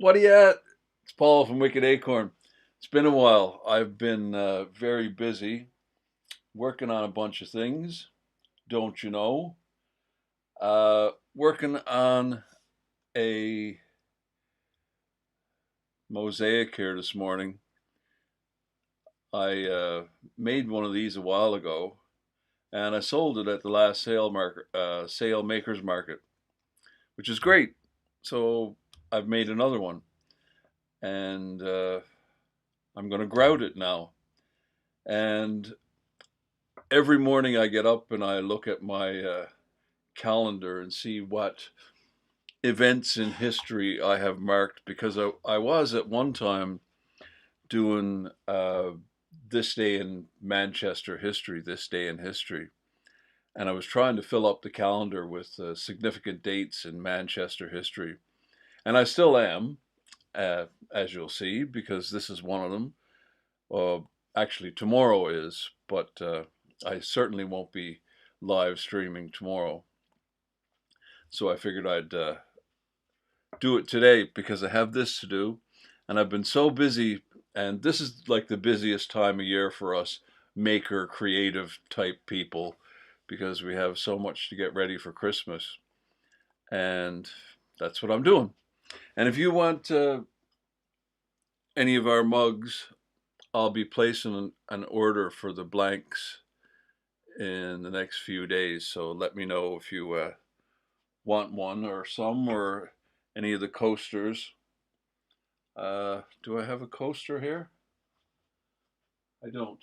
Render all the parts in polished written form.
What are you at? It's Paul from Wicked Acorn. It's been a while. I've been very busy working on a bunch of things, don't you know? Working on a mosaic here this morning. I made one of these a while ago, and I sold it at the last sale makers market, which is great. So I've made another one, and I'm going to grout it now. And every morning I get up and I look at my calendar and see what events in history I have marked because I was at one time doing this day in Manchester history, this day in history. And I was trying to fill up the calendar with significant dates in Manchester history. And I still am, as you'll see, because this is one of them. Uh, Actually, tomorrow is, but I certainly won't be live streaming tomorrow. So I figured I'd do it today because I have this to do. And I've been so busy, and this is like the busiest time of year for us maker, creative type people because we have so much to get ready for Christmas. And that's what I'm doing. And if you want any of our mugs, I'll be placing an order for the blanks in the next few days. So let me know if you want one or some or any of the coasters. Do I have a coaster here? I don't.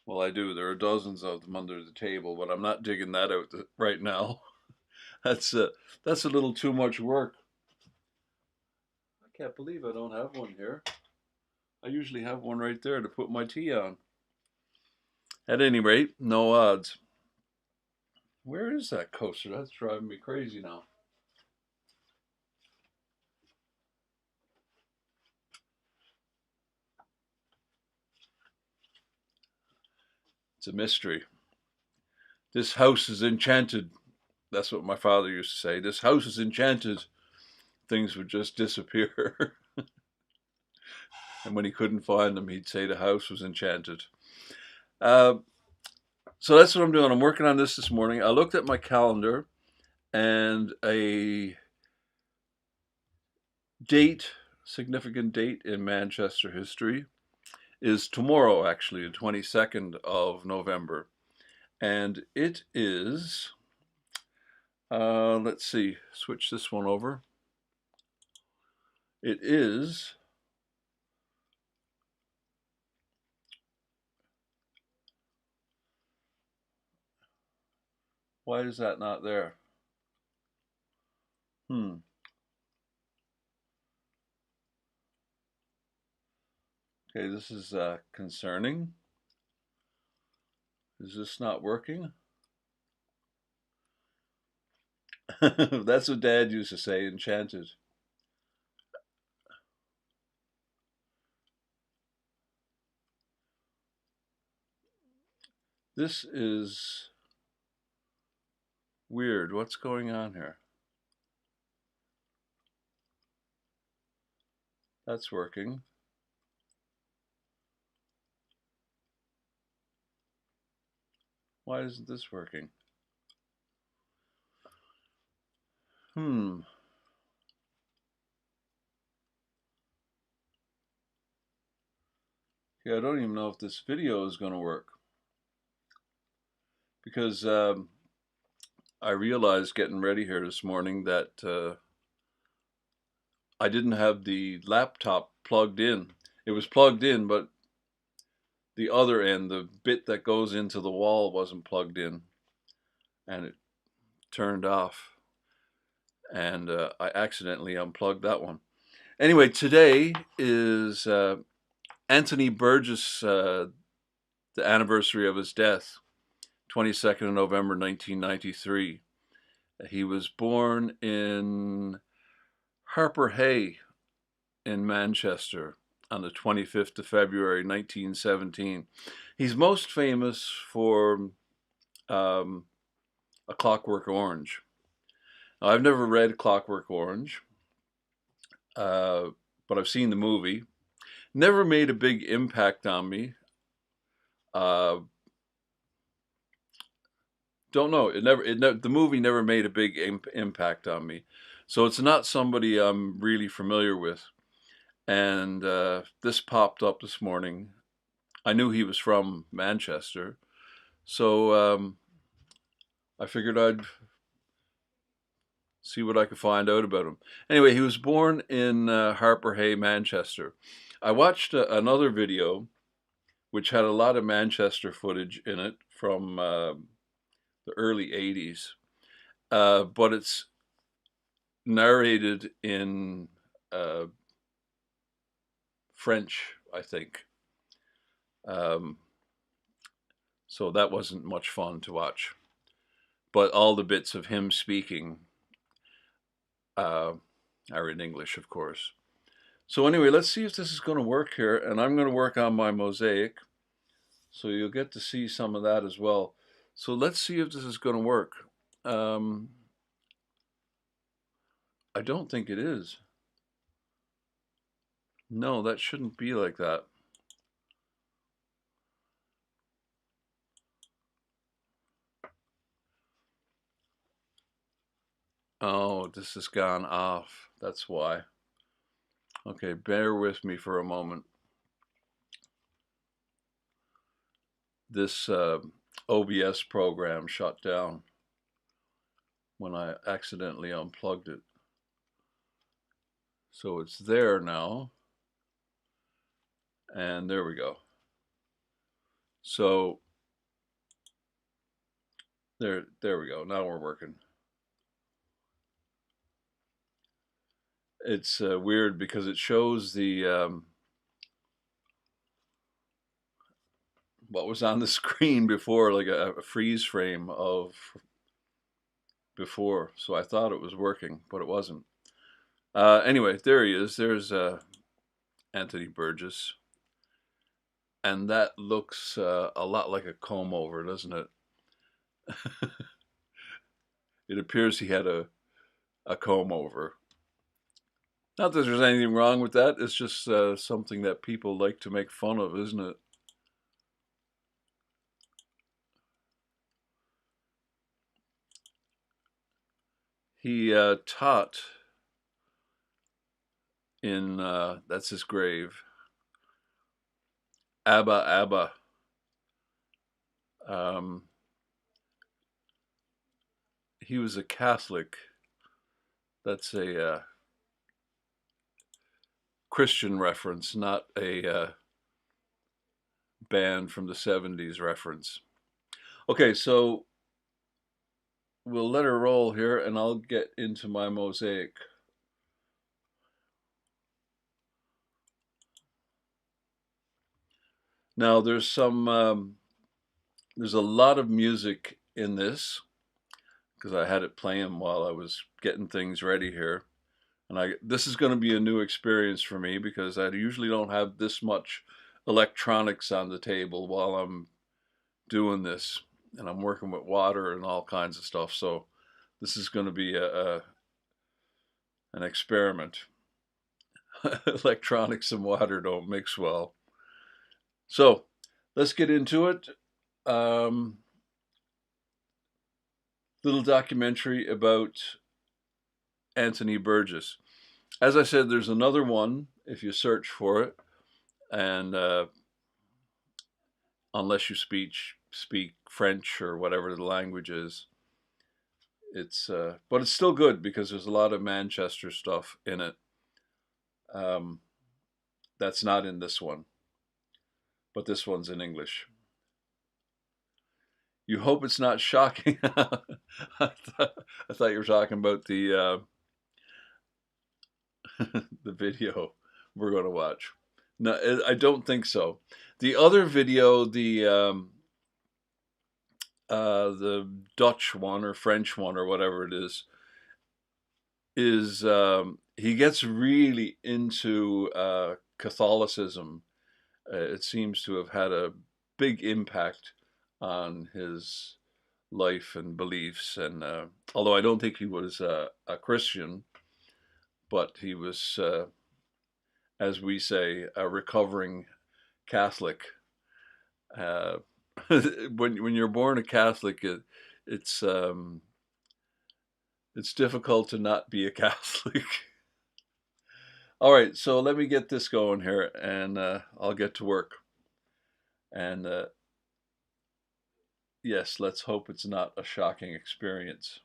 Well, I do. There are dozens of them under the table, but I'm not digging that out right now. That's that's a little too much work. I can't believe I don't have one here. I usually have one right there to put my tea on. At any rate, no odds. Where is that coaster? That's driving me crazy now. It's a mystery. This house is enchanted. That's what my father used to say. This house is enchanted. Things would just disappear. And when he couldn't find them, he'd say the house was enchanted. Uh, so that's what I'm doing. I'm working on this morning. I looked at my calendar and a date, significant date in Manchester history, is tomorrow, actually, the 22nd of November. And it is, let's see, switch this one over. It is why is that not there? Hmm. Okay, this is concerning. Is this not working? That's what Dad used to say, enchanted. This is weird. What's going on here? That's working. Why isn't this working? Hmm. Yeah, I don't even know if this video is going to work because I realized getting ready here this morning that I didn't have the laptop plugged in. It was plugged in, but the other end, the bit that goes into the wall, wasn't plugged in, and it turned off. And I accidentally unplugged that one. Anyway, today is Anthony Burgess, the anniversary of his death, 22nd of November 1993. He was born in Harper Hay in Manchester on the 25th of February 1917. He's most famous for um, A Clockwork Orange. Now, I've never read Clockwork Orange. but I've seen the movie. Never made a big impact on me. Uh, don't know. The movie never made a big impact on me. So it's not somebody I'm really familiar with. And this popped up this morning. I knew he was from Manchester. So I figured I'd see what I could find out about him. Anyway, he was born in Harper Hay, Manchester. I watched another video which had a lot of Manchester footage in it from the early 80s, but it's narrated in French, I think. So that wasn't much fun to watch. But all the bits of him speaking are in English, of course. So anyway, let's see if this is going to work here. And I'm going to work on my mosaic. So you'll get to see some of that as well. So let's see if this is going to work. I don't think it is. No, that shouldn't be like that. Oh, this has gone off. That's why. Okay, bear with me for a moment. This OBS program shut down when I accidentally unplugged it. So it's there now. And there we go. So there we go. Now we're working. It's weird because it shows the what was on the screen before, like a freeze frame of before. So I thought it was working, but it wasn't. Anyway, there he is. There's Anthony Burgess. And that looks a lot like a comb over, doesn't it? It appears he had a comb over. Not that there's anything wrong with that. It's just something that people like to make fun of, isn't it? He taught in, that's his grave, Abba Abba. He was a Catholic. That's a Christian reference, not a band from the 70s reference. Okay, so we'll let her roll here and I'll get into my mosaic. Now there's there's a lot of music in this because I had it playing while I was getting things ready here. And this is going to be a new experience for me because I usually don't have this much electronics on the table while I'm doing this. And I'm working with water and all kinds of stuff. So this is going to be an experiment. Electronics and water don't mix well. So let's get into it. Little documentary about Anthony Burgess. As I said, there's another one if you search for it, and unless you speak French or whatever the language is, it's but it's still good because there's a lot of Manchester stuff in it. That's not in this one, but this one's in English. You hope it's not shocking. I thought you were talking about the the video we're going to watch. No, I don't think so. The other video, the Dutch one or French one or whatever it is he gets really into Catholicism. It seems to have had a big impact on his life and beliefs. And although I don't think he was a Christian, but he was, as we say, a recovering Catholic. Uh, when you're born a Catholic, it's difficult to not be a Catholic. All right, so let me get this going here, and I'll get to work. And yes, let's hope it's not a shocking experience.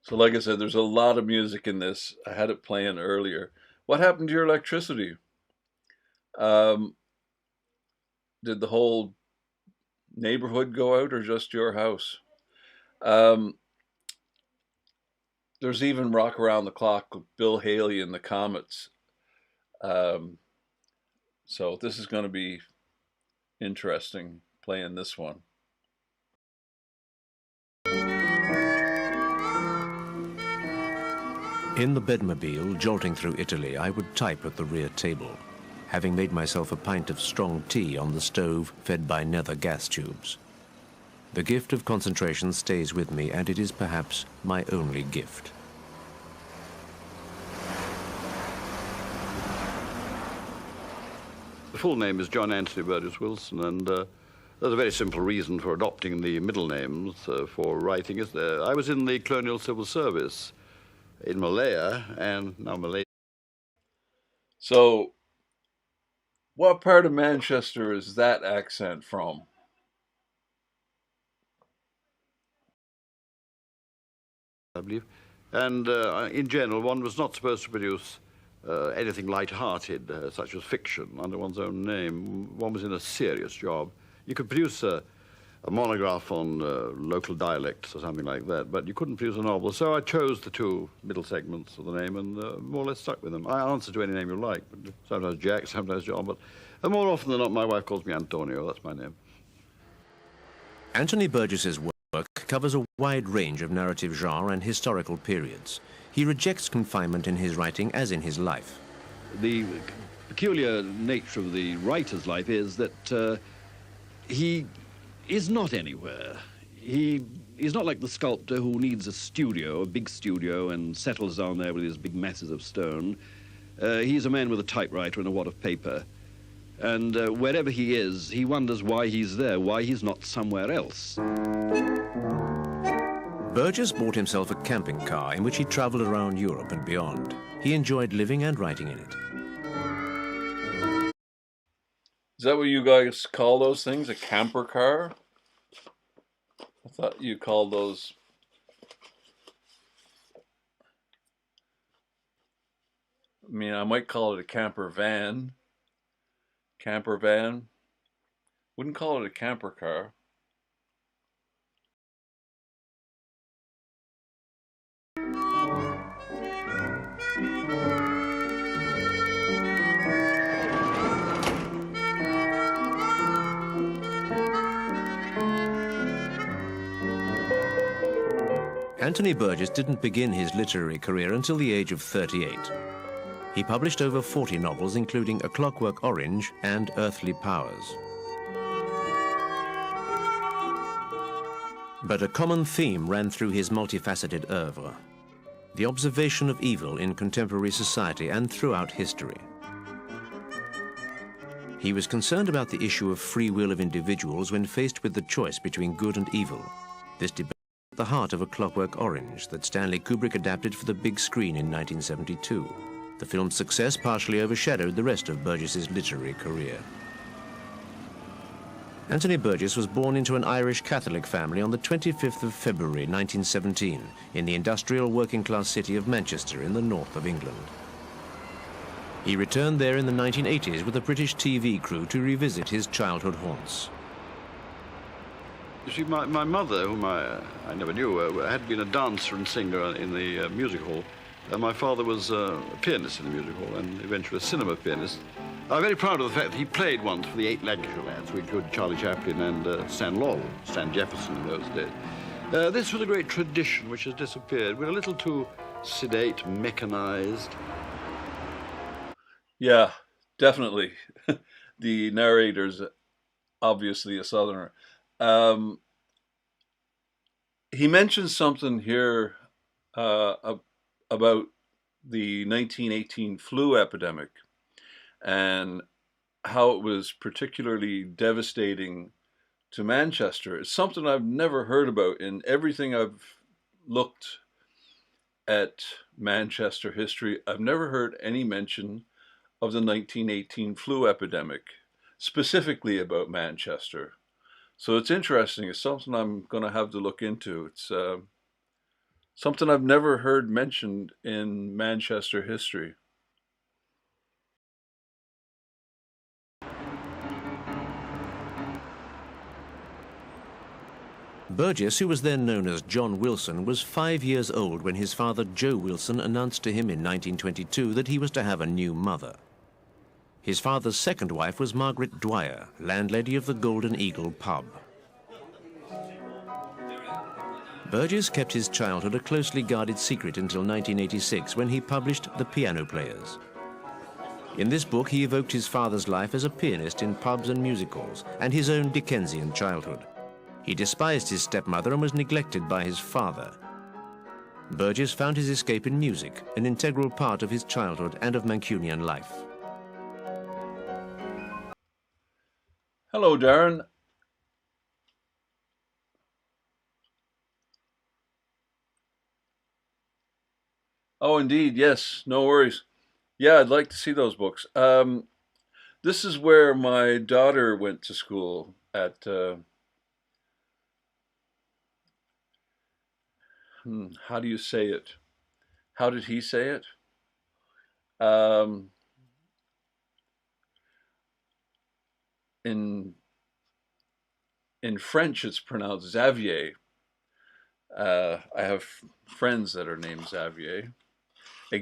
So like I said, there's a lot of music in this. I had it playing earlier. What happened to your electricity? Um, did the whole neighborhood go out or just your house? Um, there's even Rock Around the Clock with Bill Haley and the Comets. Um, so this is going to be interesting playing this one. In the bedmobile, jolting through Italy, I would type at the rear table, having made myself a pint of strong tea on the stove fed by nether gas tubes. The gift of concentration stays with me, and it is perhaps my only gift. The full name is John Anthony Burgess Wilson, and there's a very simple reason for adopting the middle names for writing. I was in the Colonial Civil Service in Malaya, and now Malaysia. So, what part of Manchester is that accent from? I believe. And in general, one was not supposed to produce anything light-hearted, such as fiction, under one's own name. One was in a serious job. You could produce a monograph on local dialects or something like that, but you couldn't produce a novel. So I chose the two middle segments of the name and more or less stuck with them. I answer to any name you like, but sometimes Jack, sometimes John, but more often than not, my wife calls me Antonio. That's my name. Anthony Burgess's work covers a wide range of narrative genre and historical periods. He rejects confinement in his writing as in his life. The peculiar nature of the writer's life is that he is not anywhere. He is not like the sculptor who needs a studio, a big studio, and settles down there with his big masses of stone. He's a man with a typewriter and a wad of paper. And wherever he is, he wonders why he's there, why he's not somewhere else. Burgess bought himself a camping car in which he traveled around Europe and beyond. He enjoyed living and writing in it. Is that what you guys call those things? A camper car? I thought you called those... I mean, I might call it a camper van. Camper van. Wouldn't call it a camper car. Anthony Burgess didn't begin his literary career until the age of 38. He published over 40 novels, including A Clockwork Orange and Earthly Powers. But a common theme ran through his multifaceted oeuvre: the observation of evil in contemporary society and throughout history. He was concerned about the issue of free will of individuals when faced with the choice between good and evil. This debate was at the heart of A Clockwork Orange that Stanley Kubrick adapted for the big screen in 1972. The film's success partially overshadowed the rest of Burgess's literary career. Anthony Burgess was born into an Irish Catholic family on the 25th of February 1917 in the industrial working-class city of Manchester in the north of England. He returned there in the 1980s with a British TV crew to revisit his childhood haunts. You see, my mother, whom I never knew, had been a dancer and singer in the music hall. My father was a pianist in the music hall and eventually a cinema pianist. I'm very proud of the fact that he played once for the 8 Lancashire lads, which included Charlie Chaplin and Stan Laurel, Stan Jefferson in those days. This was a great tradition which has disappeared. We're a little too sedate, mechanized. Yeah, definitely. The narrator's obviously a Southerner. He mentions something here about the 1918 flu epidemic and how it was particularly devastating to Manchester. It's something I've never heard about. In everything I've looked at Manchester history, I've never heard any mention of the 1918 flu epidemic, specifically about Manchester. So it's interesting. It's something I'm going to have to look into. It's something I've never heard mentioned in Manchester history. Burgess, who was then known as John Wilson, was 5 years old when his father, Joe Wilson, announced to him in 1922 that he was to have a new mother. His father's second wife was Margaret Dwyer, landlady of the Golden Eagle pub. Burgess kept his childhood a closely guarded secret until 1986, when he published The Piano Players. In this book, he evoked his father's life as a pianist in pubs and music halls, and his own Dickensian childhood. He despised his stepmother and was neglected by his father. Burgess found his escape in music, an integral part of his childhood and of Mancunian life. Hello, Darren. Oh, indeed. Yes, no worries. Yeah, I'd like to see those books. This is where my daughter went to school at, how do you say it? How did he say it? In French, it's pronounced Xavier. I have friends that are named Xavier.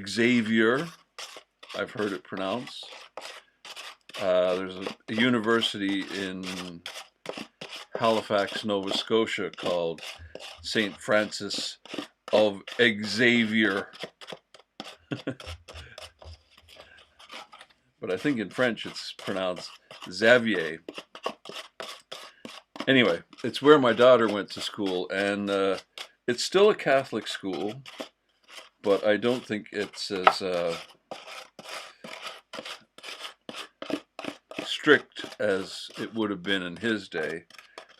Xavier, I've heard it pronounced. There's a university in Halifax, Nova Scotia called St. Francis of Xavier. But I think in French it's pronounced Xavier. Anyway, it's where my daughter went to school, and it's still a Catholic school, but I don't think it's as strict as it would have been in his day,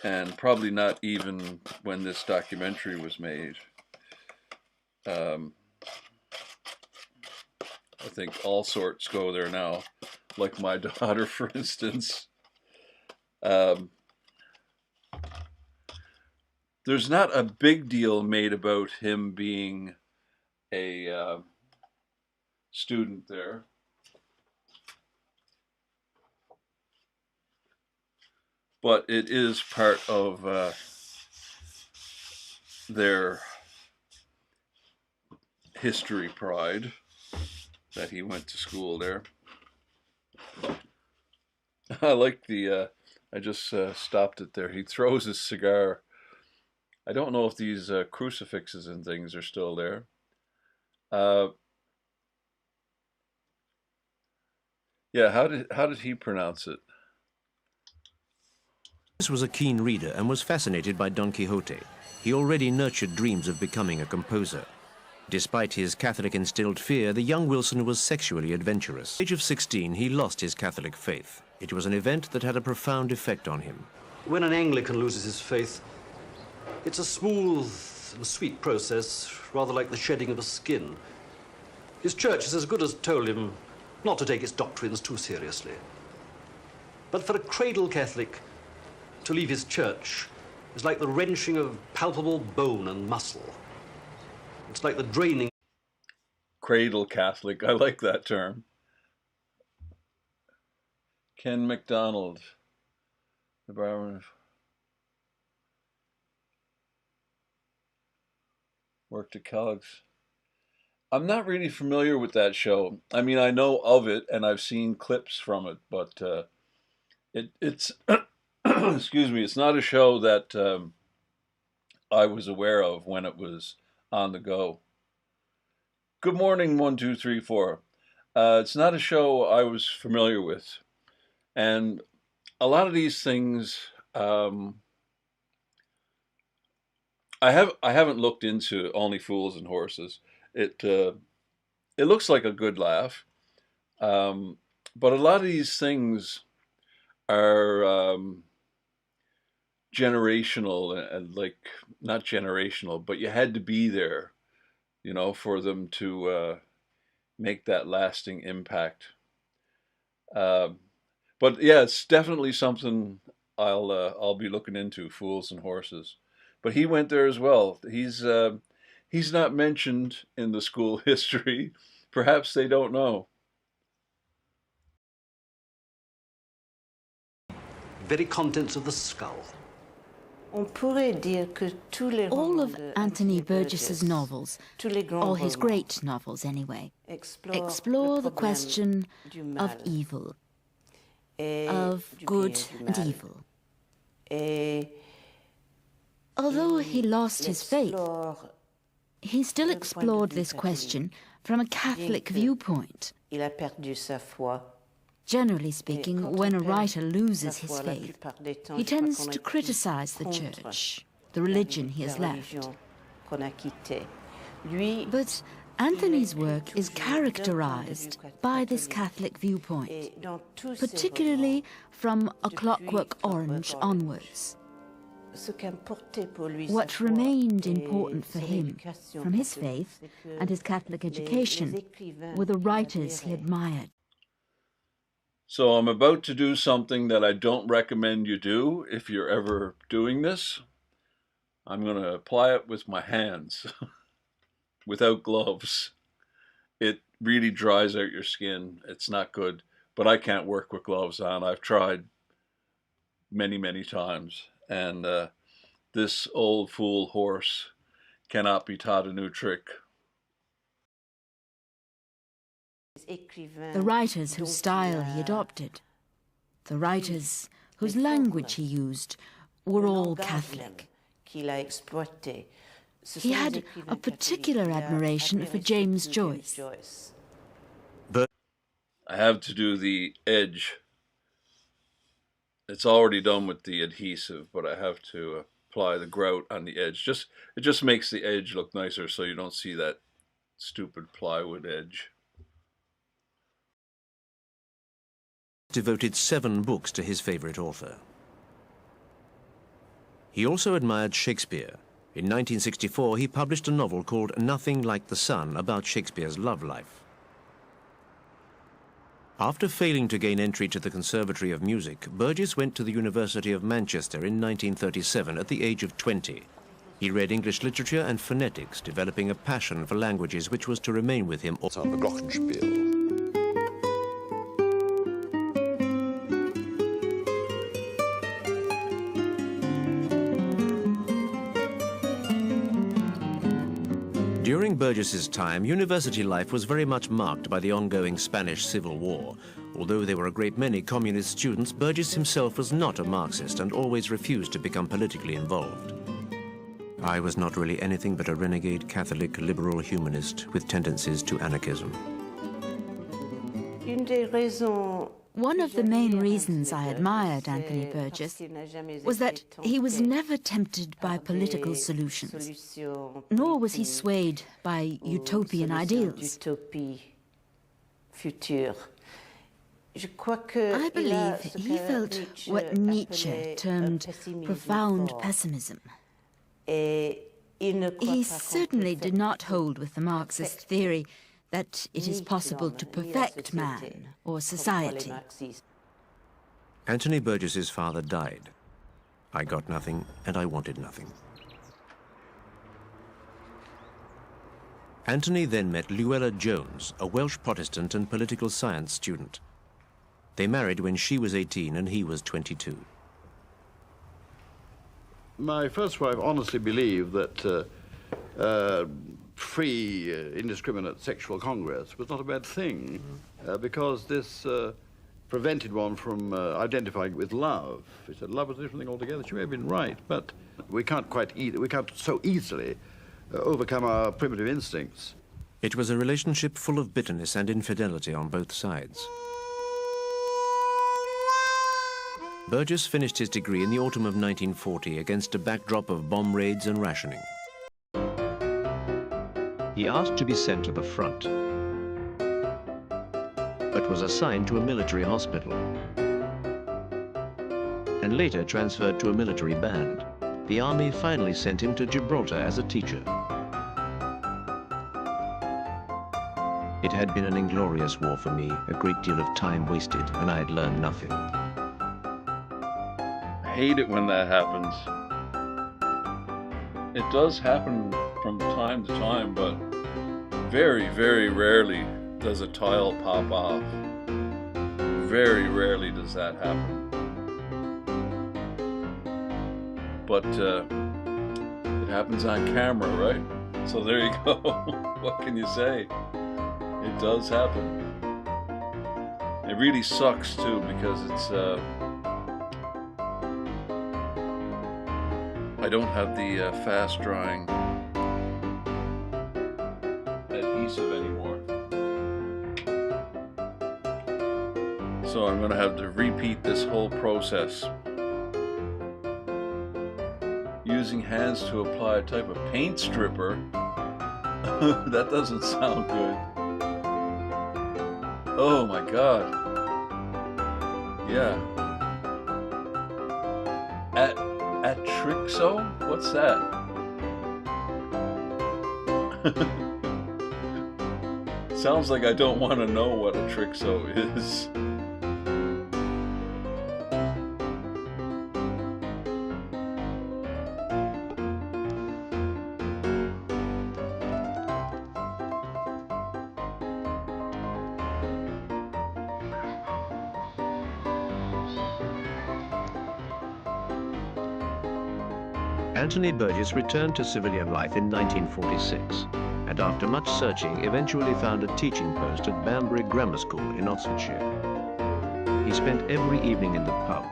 and probably not even when this documentary was made. I think all sorts go there now, like my daughter, for instance. There's not a big deal made about him being a student there. But it is part of their history pride that he went to school there. I like the, I just stopped it there. He throws his cigar. I don't know if these crucifixes and things are still there. Yeah, how did he pronounce it? Burgess was a keen reader and was fascinated by Don Quixote. He already nurtured dreams of becoming a composer. Despite his Catholic-instilled fear, the young Wilson was sexually adventurous. At the age of 16, he lost his Catholic faith. It was an event that had a profound effect on him. When an Anglican loses his faith, it's a smooth and sweet process, rather like the shedding of a skin. His church has as good as told him not to take its doctrines too seriously. But for a cradle Catholic, to leave his church is like the wrenching of palpable bone and muscle. It's like the draining. Cradle Catholic, I like that term. Ken MacDonald, the Barman, worked at Kellogg's. I'm not really familiar with that show. I mean, I know of it and I've seen clips from it, but it's excuse me, it's not a show that I was aware of when it was on the go. Good morning, 1, 2, 3, 4. It's not a show I was familiar with, and a lot of these things I haven't looked into Only Fools and Horses. It looks like a good laugh, but a lot of these things are generational and like not generational, but you had to be there, you know, for them to make that lasting impact. But yeah, it's definitely something I'll be looking into, Fools and Horses. But he went there as well. He's not mentioned in the school history. Perhaps they don't know. Very contents of the skull. All of Anthony Burgess's novels, all his great novels anyway, explore the question of evil, of good and evil. Although he lost his faith, he still explored this question from a Catholic viewpoint. Generally speaking, when a writer loses his faith, he tends to criticize the church, the religion he has left. But Anthony's work is characterized by this Catholic viewpoint, particularly from A Clockwork Orange onwards. What remained important for him from his faith and his Catholic education were the writers he admired. So I'm about to do something that I don't recommend you do if you're ever doing this. I'm going to apply it with my hands without gloves. It really dries out your skin. It's not good, but I can't work with gloves on. I've tried many, many times, and this old fool horse cannot be taught a new trick. The writers whose style he adopted, the writers whose language he used, were all Catholic. He had a particular admiration for James Joyce. But I have to do the edge. It's already done with the adhesive, but I have to apply the grout on the edge. It just makes the edge look nicer so you don't see that stupid plywood edge. Devoted 7 books to his favorite author. He also admired Shakespeare. In 1964, he published a novel called Nothing Like the Sun about Shakespeare's love life. After failing to gain entry to the Conservatory of Music, Burgess went to the University of Manchester in 1937 at the age of 20. He read English literature and phonetics, developing a passion for languages which was to remain with him all On the Glockenspiel. During Burgess's time, university life was very much marked by the ongoing Spanish Civil War. Although there were a great many communist students, Burgess himself was not a Marxist and always refused to become politically involved. I was not really anything but a renegade Catholic liberal humanist with tendencies to anarchism. One of the main reasons I admired Anthony Burgess was that he was never tempted by political solutions, nor was he swayed by utopian ideals. I believe he felt what Nietzsche termed profound pessimism. He certainly did not hold with the Marxist theory that it is possible to perfect man or society. Anthony Burgess's father died. I got nothing, and I wanted nothing. Anthony then met Luella Jones, a Welsh Protestant and political science student. They married when she was 18 and he was 22. My first wife honestly believed that free, indiscriminate sexual congress was not a bad thing, because this prevented one from identifying with love. She said love was a different thing altogether. She may have been right, but we can't so easily overcome our primitive instincts. It was a relationship full of bitterness and infidelity on both sides. Burgess finished his degree in the autumn of 1940 against a backdrop of bomb raids and rationing. He asked to be sent to the front, but was assigned to a military hospital and later transferred to a military band. The army finally sent him to Gibraltar as a teacher. It had been an inglorious war for me, a great deal of time wasted, and I had learned nothing. I hate it when that happens. It does happen from time to time, but very, very rarely does a tile pop off. Very rarely does that happen. But it happens on camera, right? So there you go. What can you say? It does happen. It really sucks too, because it's I don't have the fast drying adhesive anymore, so I'm going to have to repeat this whole process using hands to apply a type of paint stripper. That doesn't sound good. Oh my God. Yeah. At Trixo? What's that? Sounds like I don't want to know what a Trixo is. Anthony Burgess returned to civilian life in 1946, and after much searching, eventually found a teaching post at Banbury Grammar School in Oxfordshire. He spent every evening in the pub,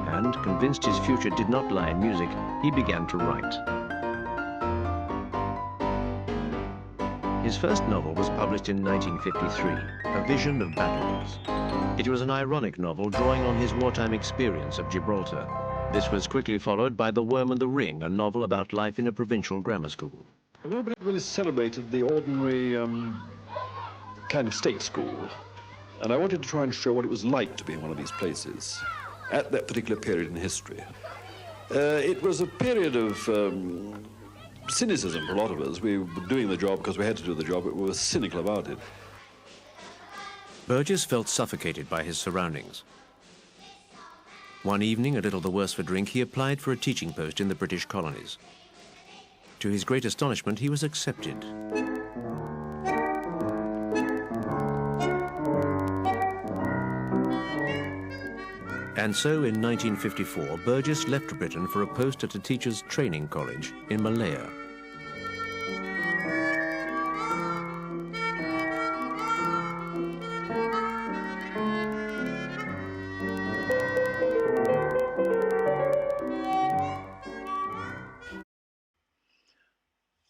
and, convinced his future did not lie in music, he began to write. His first novel was published in 1953, A Vision of Battles. It was an ironic novel drawing on his wartime experience of Gibraltar. This was quickly followed by The Worm and the Ring, a novel about life in a provincial grammar school. Nobody really celebrated the ordinary kind of state school. And I wanted to try and show what it was like to be in one of these places at that particular period in history. It was a period of cynicism for a lot of us. We were doing the job because we had to do the job, but we were cynical about it. Burgess felt suffocated by his surroundings. One evening, a little the worse for drink, he applied for a teaching post in the British colonies. To his great astonishment, he was accepted. And so, in 1954, Burgess left Britain for a post at a teacher's training college in Malaya.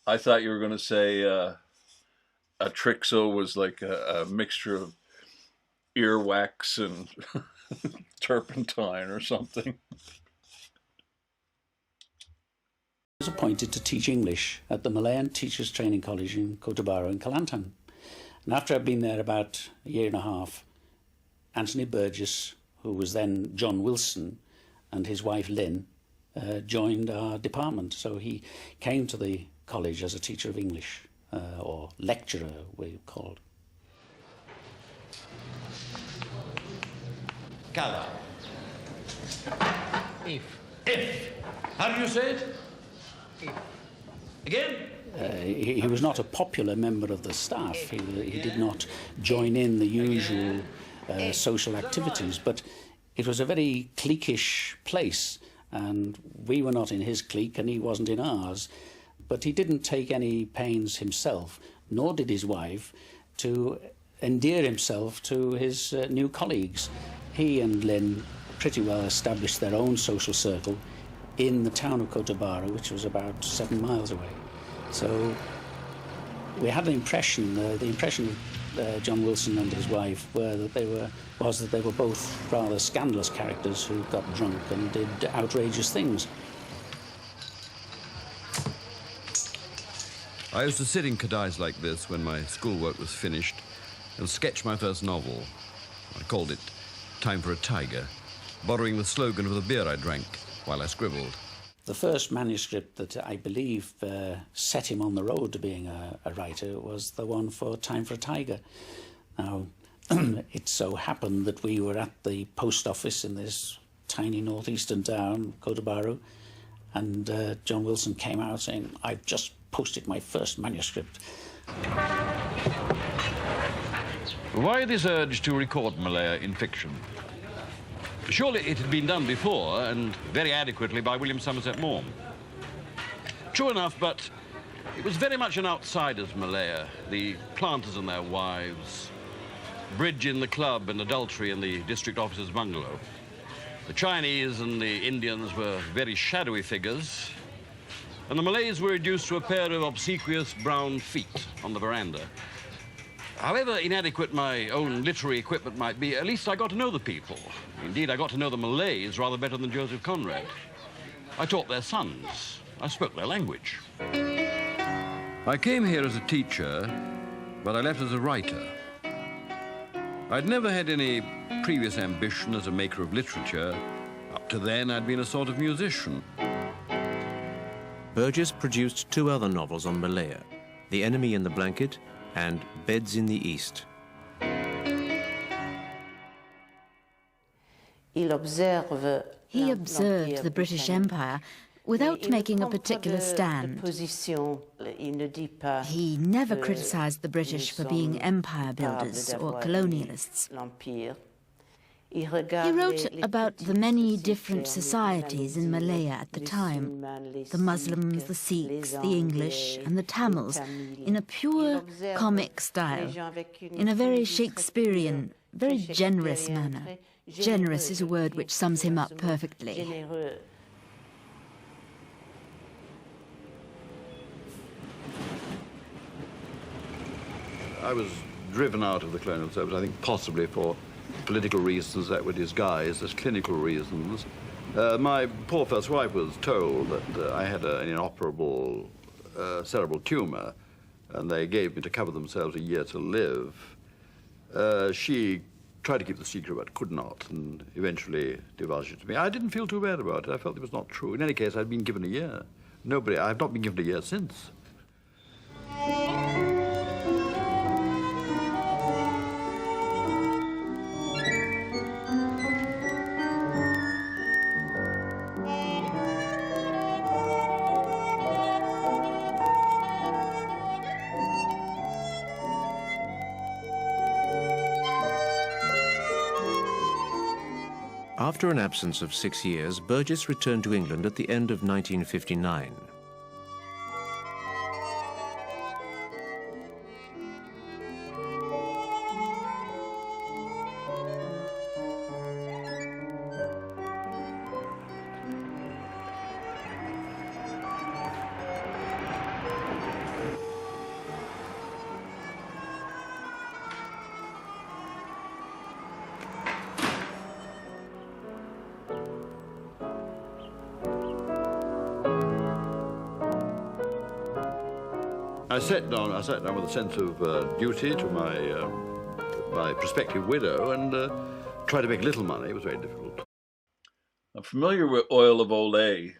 I thought you were going to say a Trixo was like a mixture of earwax and turpentine or something. I was appointed to teach English at the Malayan Teachers Training College in Kootaburra in Kelantan. And after I'd been there about a year and a half, Anthony Burgess, who was then John Wilson, and his wife Lynn, joined our department. So he came to the college as a teacher of English, or lecturer, we're called. Kala. If. If. How do you say it? If. Again? He was not a popular member of the staff. He did not join in the usual social activities, but it was a very cliquish place, and we were not in his clique and he wasn't in ours. But he didn't take any pains himself, nor did his wife, to endear himself to his new colleagues. He and Lynn pretty well established their own social circle in the town of Cotabaro, which was about 7 miles away. So we had the impression of John Wilson and his wife was that they were both rather scandalous characters who got drunk and did outrageous things. I used to sit in Cadiz like this when my schoolwork was finished and sketch my first novel. I called it Time for a Tiger, borrowing the slogan of the beer I drank while I scribbled. The first manuscript that I believe set him on the road to being a writer was the one for Time for a Tiger. Now, it so happened that we were at the post office in this tiny northeastern town, Cotabaro, and John Wilson came out saying, "I've just posted my first manuscript." Why this urge to record Malaya in fiction? Surely it had been done before, and very adequately, by William Somerset Maugham. True enough, but it was very much an outsider's Malaya. The planters and their wives, bridge in the club and adultery in the district officer's bungalow. The Chinese and the Indians were very shadowy figures, and the Malays were reduced to a pair of obsequious brown feet on the veranda. However inadequate my own literary equipment might be, at least I got to know the people. Indeed, I got to know the Malays rather better than Joseph Conrad. I taught their sons. I spoke their language. I came here as a teacher, but I left as a writer. I'd never had any previous ambition as a maker of literature. Up to then, I'd been a sort of musician. Burgess produced 2 other novels on Malaya, The Enemy in the Blanket and Beds in the East. He observed the British Empire without making a particular stand. He never criticized the British for being empire builders or colonialists. He wrote about the many different societies in Malaya at the time, the Muslims, the Sikhs, the English, and the Tamils, in a pure comic style, in a very Shakespearean, very generous manner. Generous is a word which sums him up perfectly. I was driven out of the colonial service, I think possibly for political reasons that were disguised as clinical reasons. My poor first wife was told that I had an inoperable cerebral tumor, and they gave me to cover themselves a year to live. She tried to keep the secret, but could not, and eventually divulged it to me. I didn't feel too bad about it. I felt it was not true. In any case, I'd been given a year. I've not been given a year since. After an absence of 6 years, Burgess returned to England at the end of 1959. I sat down with a sense of duty to my prospective widow and tried to make little money. It was very difficult. I'm familiar with oil of Olay.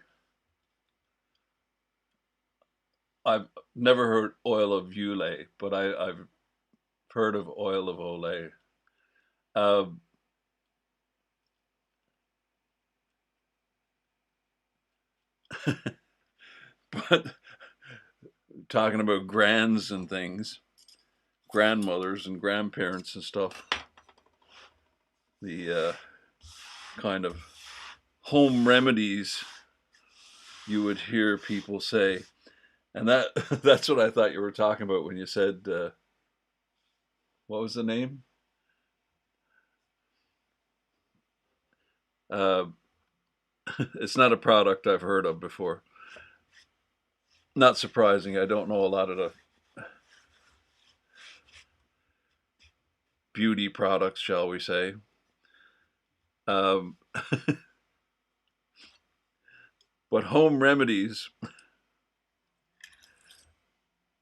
I've never heard oil of Ulay, but I've heard of oil of Olay. But talking about grands and things, grandmothers and grandparents and stuff. the kind of home remedies you would hear people say. And that's what I thought you were talking about when you said, what was the name? It's not a product I've heard of before. Not surprising. I don't know a lot of the beauty products, shall we say. Um, but home remedies,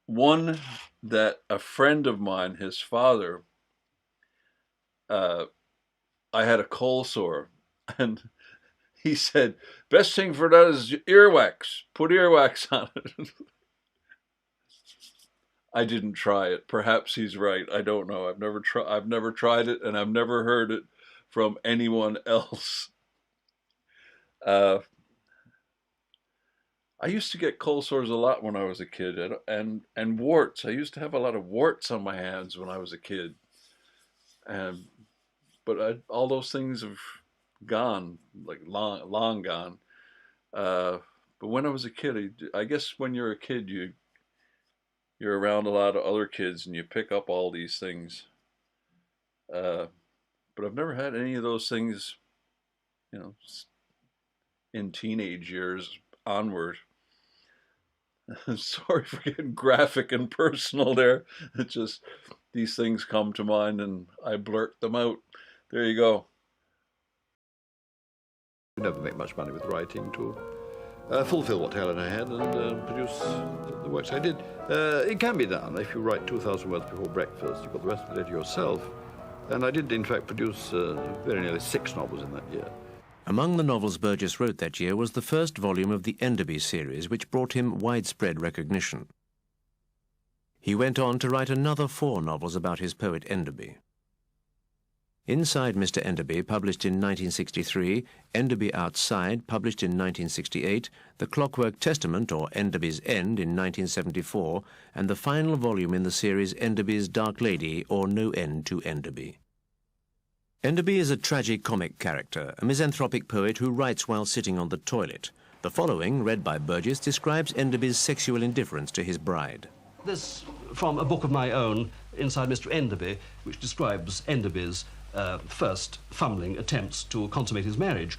one that a friend of mine, his father, I had a cold sore, and he said, best thing for that is earwax. Put earwax on it. I didn't try it. Perhaps he's right. I don't know. I've never tried it, and I've never heard it from anyone else. I used to get cold sores a lot when I was a kid, and warts. I used to have a lot of warts on my hands when I was a kid, but all those things have gone, like long gone. But when I was a kid, I guess when you're a kid, you're around a lot of other kids and you pick up all these things. But I've never had any of those things, you know, in teenage years onward. Sorry for getting graphic and personal there. It's just these things come to mind and I blurt them out. There you go. You never make much money with writing to fulfill what talent I had and produce the works I did. It can be done. If you write 2,000 words before breakfast, you've got the rest of the day to yourself. And I did, in fact, produce very nearly 6 novels in that year. Among the novels Burgess wrote that year was the first volume of the Enderby series, which brought him widespread recognition. He went on to write another 4 novels about his poet Enderby. Inside Mr. Enderby, published in 1963, Enderby Outside, published in 1968, The Clockwork Testament, or Enderby's End, in 1974, and the final volume in the series Enderby's Dark Lady, or No End to Enderby. Enderby is a tragic-comic character, a misanthropic poet who writes while sitting on the toilet. The following, read by Burgess, describes Enderby's sexual indifference to his bride. This from a book of my own, Inside Mr. Enderby, which describes Enderby's first fumbling attempts to consummate his marriage.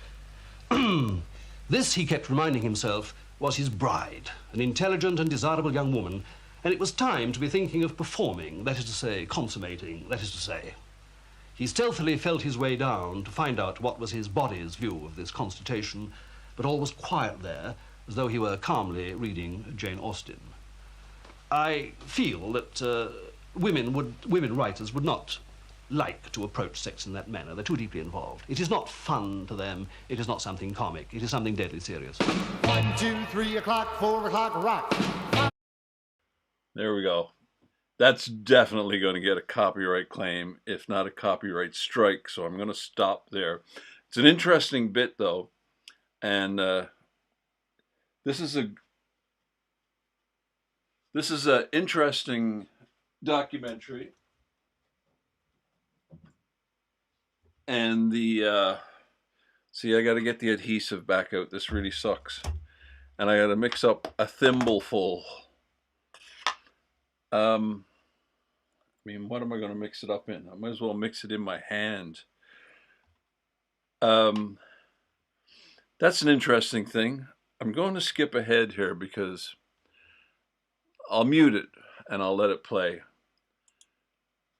This, he kept reminding himself, was his bride, an intelligent and desirable young woman, and it was time to be thinking of performing, that is to say, consummating, that is to say. He stealthily felt his way down to find out what was his body's view of this constitution, but all was quiet there, as though he were calmly reading Jane Austen. I feel that women writers would not like to approach sex in that manner. They're too deeply involved. It is not fun to them. It is not something comic. It is something deadly serious. 1, 2, 3 o'clock, 4 o'clock, rock. There we go. That's definitely going to get a copyright claim, if not a copyright strike, so I'm going to stop there. It's an interesting bit, though, and this is an interesting documentary. And see, I got to get the adhesive back out. This really sucks. And I got to mix up a thimbleful. I mean, what am I going to mix it up in? I might as well mix it in my hand. That's an interesting thing. I'm going to skip ahead here because I'll mute it and I'll let it play.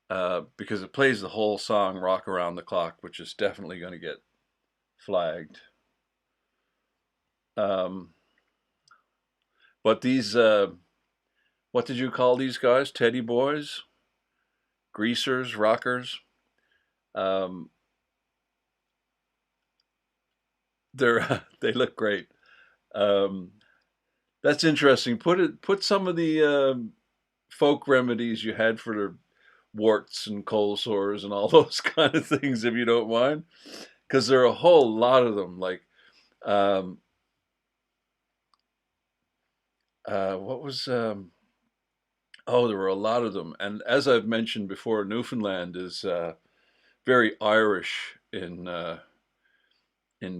Because it plays the whole song Rock Around the Clock, which is definitely going to get flagged. But these, what did you call these guys? Teddy boys? Greasers? Rockers? They look great. That's interesting. Put some of the folk remedies you had for the warts and cold sores and all those kind of things, if you don't mind, because there are a whole lot of them. Like, what was? Oh, there were a lot of them. And as I've mentioned before, Newfoundland is very Irish in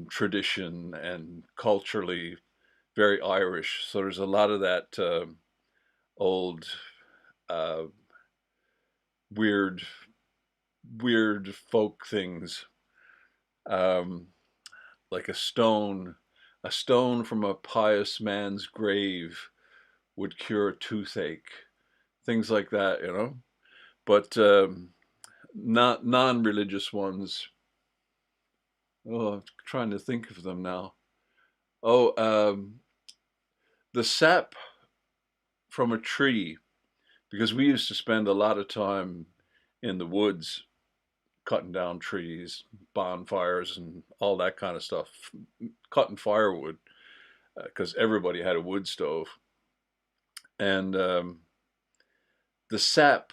tradition and culturally very Irish. So there's a lot of that old weird folk things, like a stone from a pious man's grave would cure a toothache, things like that, you know. But not non-religious ones. Oh, I'm trying to think of them now. Oh, the sap from a tree, because we used to spend a lot of time in the woods cutting down trees, bonfires, and all that kind of stuff, cutting firewood, because everybody had a wood stove. And the sap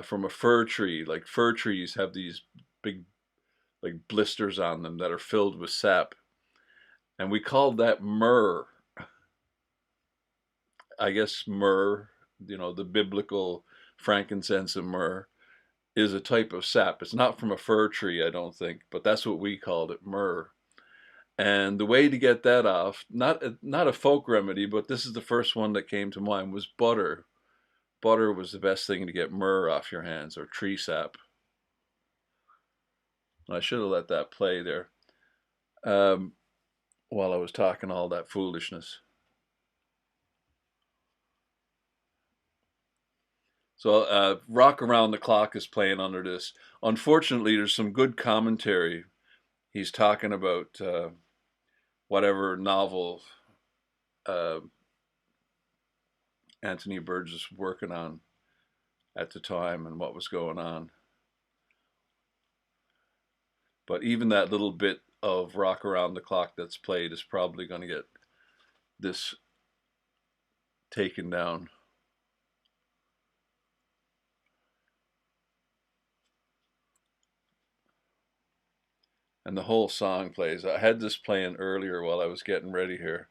from a fir tree, like fir trees have these big like blisters on them that are filled with sap. And we called that myrrh. I guess myrrh, you know, the biblical frankincense and myrrh, is a type of sap. It's not from a fir tree, I don't think, but that's what we called it, myrrh. And the way to get that off, not a folk remedy, but this is the first one that came to mind, was butter. Butter was the best thing to get myrrh off your hands, or tree sap. I should have let that play there while I was talking all that foolishness. So Rock Around the Clock is playing under this. Unfortunately, there's some good commentary. He's talking about whatever novel Anthony Burgess was working on at the time and what was going on. But even that little bit of Rock Around the Clock that's played is probably going to get this taken down. And the whole song plays. I had this playing earlier while I was getting ready here.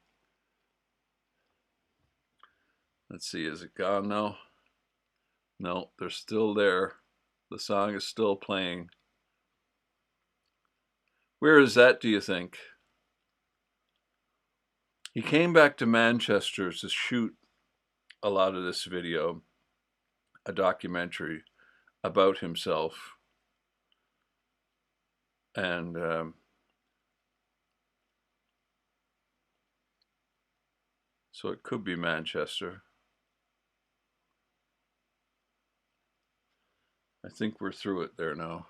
Let's see, is it gone now? No, they're still there. The song is still playing. Where is that, do you think? He came back to Manchester to shoot a lot of this video, a documentary about himself. And so it could be Manchester. I think we're through it there now.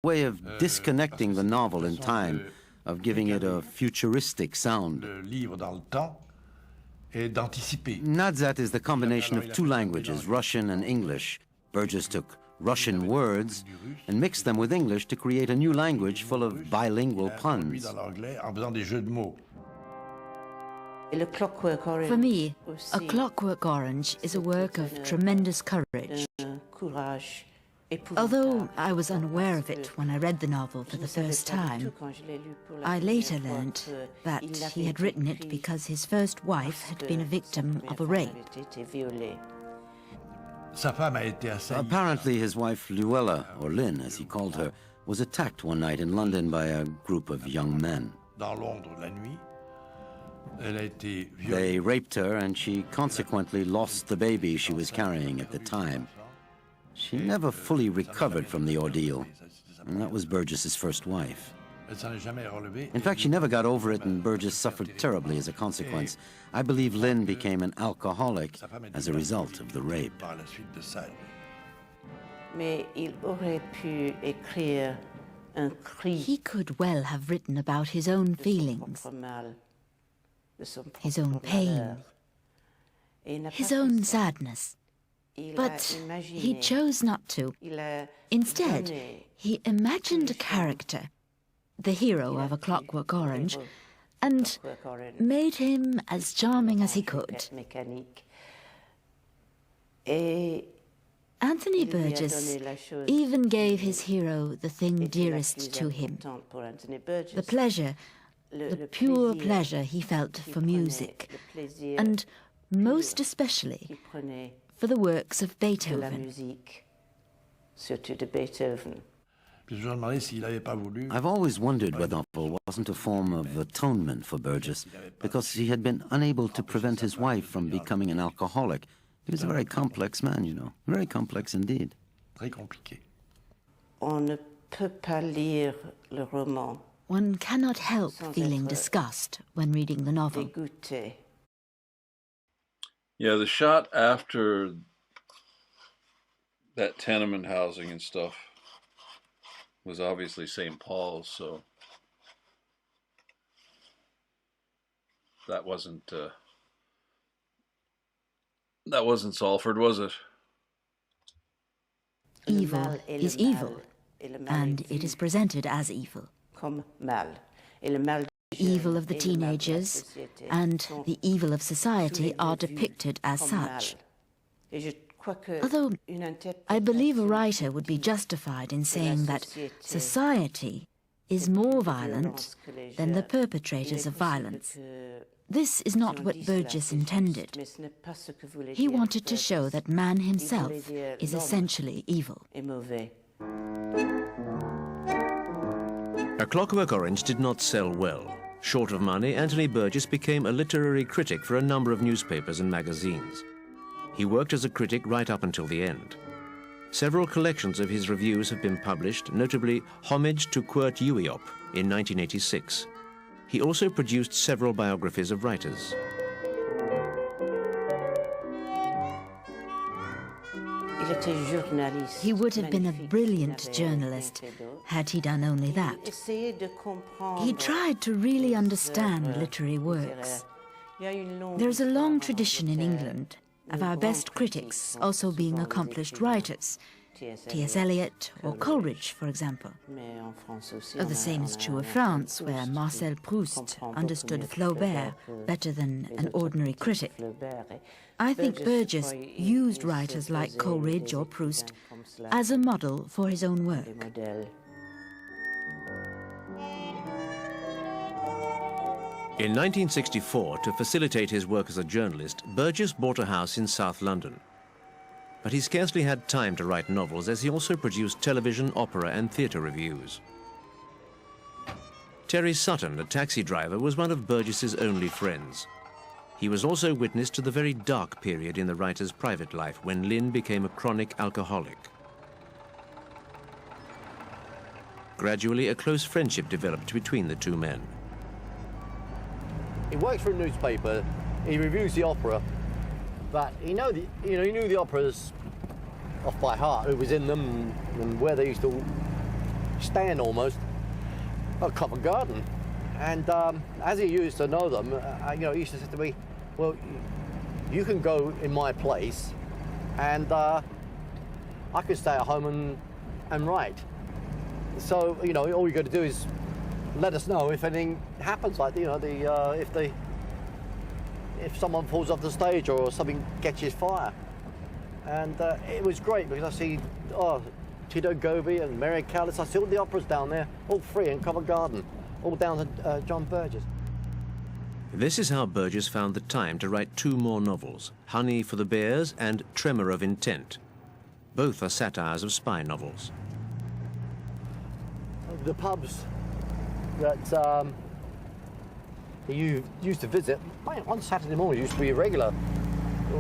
Way of disconnecting the novel in time, of giving it a futuristic sound. Nadzat is the combination of two languages, Russian and English. Burgess took Russian words and mixed them with English to create a new language full of bilingual puns. For me, A Clockwork Orange is a work of tremendous courage. Although I was unaware of it when I read the novel for the first time, I later learnt that he had written it because his first wife had been a victim of a rape. Apparently his wife Luella, or Lynn as he called her, was attacked one night in London by a group of young men. They raped her and she consequently lost the baby she was carrying at the time. She never fully recovered from the ordeal, and that was Burgess's first wife. In fact, she never got over it, and Burgess suffered terribly as a consequence. I believe Lynn became an alcoholic as a result of the rape. He could well have written about his own feelings, his own pain, his own sadness. But he chose not to. Instead, he imagined a character, the hero of A Clockwork Orange, and made him as charming as he could. Anthony Burgess even gave his hero the thing dearest to him, the pleasure, the pure pleasure he felt for music, and most especially for the works of Beethoven. surtout de Beethoven. I've always wondered whether the novel wasn't a form of atonement for Burgess, because he had been unable to prevent his wife from becoming an alcoholic. He was a very complex man, you know, very complex indeed. On ne peut pas lire le roman. One cannot help feeling disgust when reading the novel. Dégoûté. Yeah, the shot after that tenement housing and stuff was obviously St. Paul's, so that wasn't Salford, was it? Evil is evil, and it is presented as evil. Comme mal. Et le mal The evil of the teenagers and the evil of society are depicted as such. Although I believe a writer would be justified in saying that society is more violent than the perpetrators of violence. This is not what Burgess intended. He wanted to show that man himself is essentially evil. A Clockwork Orange did not sell well. Short of money, Anthony Burgess became a literary critic for a number of newspapers and magazines. He worked as a critic right up until the end. Several collections of his reviews have been published, notably Homage to Kurt Uiop in 1986. He also produced several biographies of writers. He would have been a brilliant journalist had he done only that. He tried to really understand literary works. There's a long tradition in England of our best critics also being accomplished writers, T.S. Eliot or Coleridge, for example. The same is true of France, where Marcel Proust understood Flaubert better than an ordinary critic. I think Burgess used writers like Coleridge or Proust as a model for his own work. In 1964, to facilitate his work as a journalist, Burgess bought a house in South London. But he scarcely had time to write novels, as he also produced television, opera and theatre reviews. Terry Sutton, a taxi driver, was one of Burgess's only friends. He was also witness to the very dark period in the writer's private life when Lynn became a chronic alcoholic. Gradually, a close friendship developed between the two men. He works for a newspaper, he reviews the opera, but he knew the operas off by heart, who was in them and where they used to stand almost, at Covent Garden. And as he used to know them, he used to say to me, well, you can go in my place and I can stay at home and write. So, all you got to do is let us know if anything happens, like, if someone falls off the stage or something catches fire. And it was great because I see, Tito Gobi and Mary Callis, I see all the operas down there, all free in Covent Garden, all down to John Burgess. This is how Burgess found the time to write two more novels, Honey for the Bears and Tremor of Intent. Both are satires of spy novels. The pubs that he used to visit, on Saturday morning used to be a regular,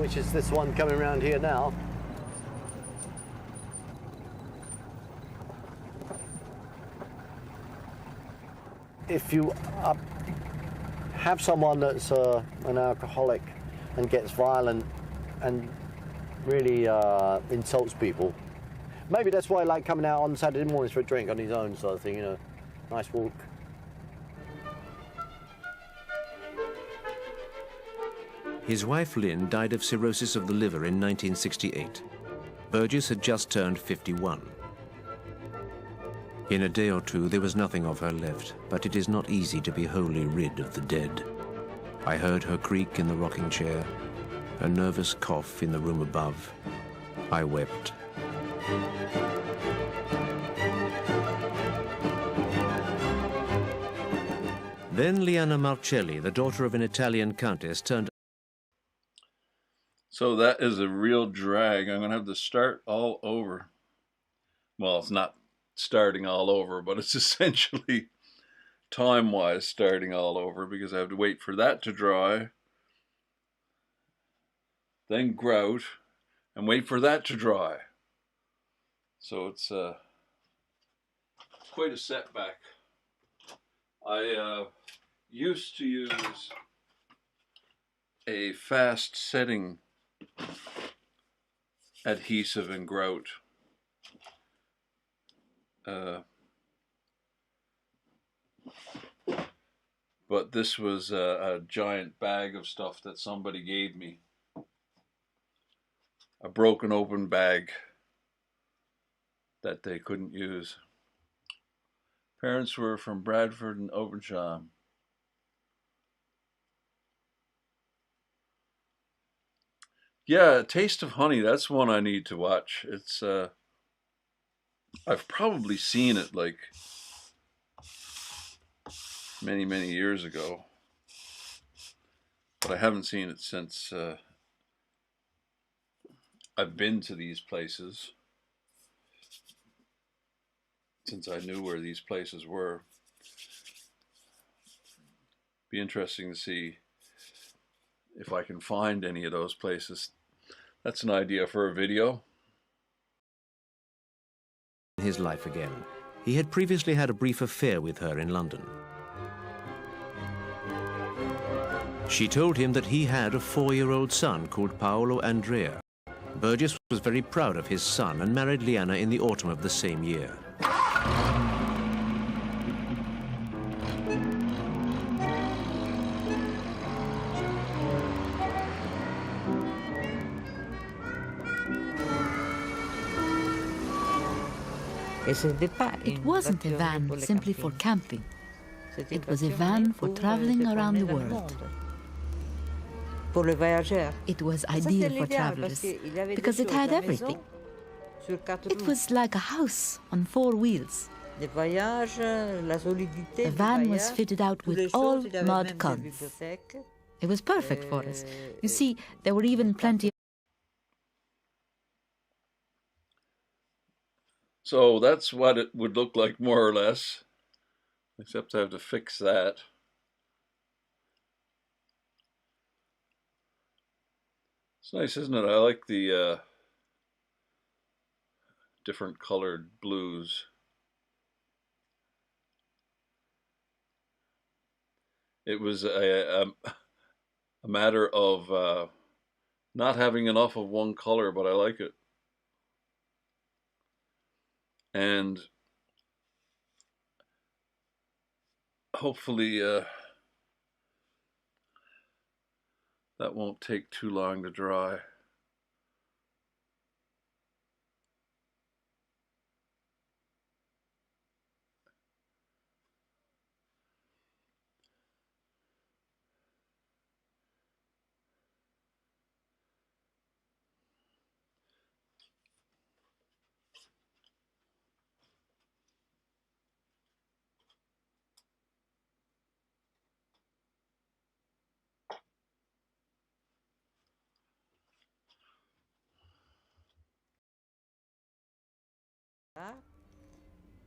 which is this one coming around here now. If you have someone that's an alcoholic and gets violent and really insults people, maybe that's why I like coming out on Saturday mornings for a drink on his own sort of thing, nice walk. His wife Lynn died of cirrhosis of the liver in 1968. Burgess had just turned 51. In a day or two, there was nothing of her left, but it is not easy to be wholly rid of the dead. I heard her creak in the rocking chair, a nervous cough in the room above. I wept. Then Liana Marcelli, the daughter of an Italian countess, turned. So that is a real drag. I'm going to have to start all over. well, it's not starting all over, but it's essentially time-wise starting all over, because I have to wait for that to dry, then grout, and wait for that to dry. So it's quite a setback. I used to use a fast setting adhesive and grout. But this was a giant bag of stuff that somebody gave me. A broken open bag that they couldn't use. Parents were from Bradford and Oversham. Yeah, Taste of Honey, that's one I need to watch. It's I've probably seen it like many, many years ago, but I haven't seen it since I've been to these places, since I knew where these places were. Be interesting to see if I can find any of those places. That's an idea for a video. His life again. He had previously had a brief affair with her in London. She told him that he had a 4-year-old son called Paolo Andrea. Burgess was very proud of his son and married Liana in the autumn of the same year. It wasn't a van simply for camping. It was a van for traveling around the world. It was ideal for travelers because it had everything. It was like a house on 4 wheels. The van was fitted out with all mud cuds. It was perfect for us. You see, there were even plenty. So that's what it would look like, more or less, except I have to fix that. It's nice, isn't it? I like the different colored blues. It was a matter of not having enough of one color, but I like it. And hopefully that won't take too long to dry.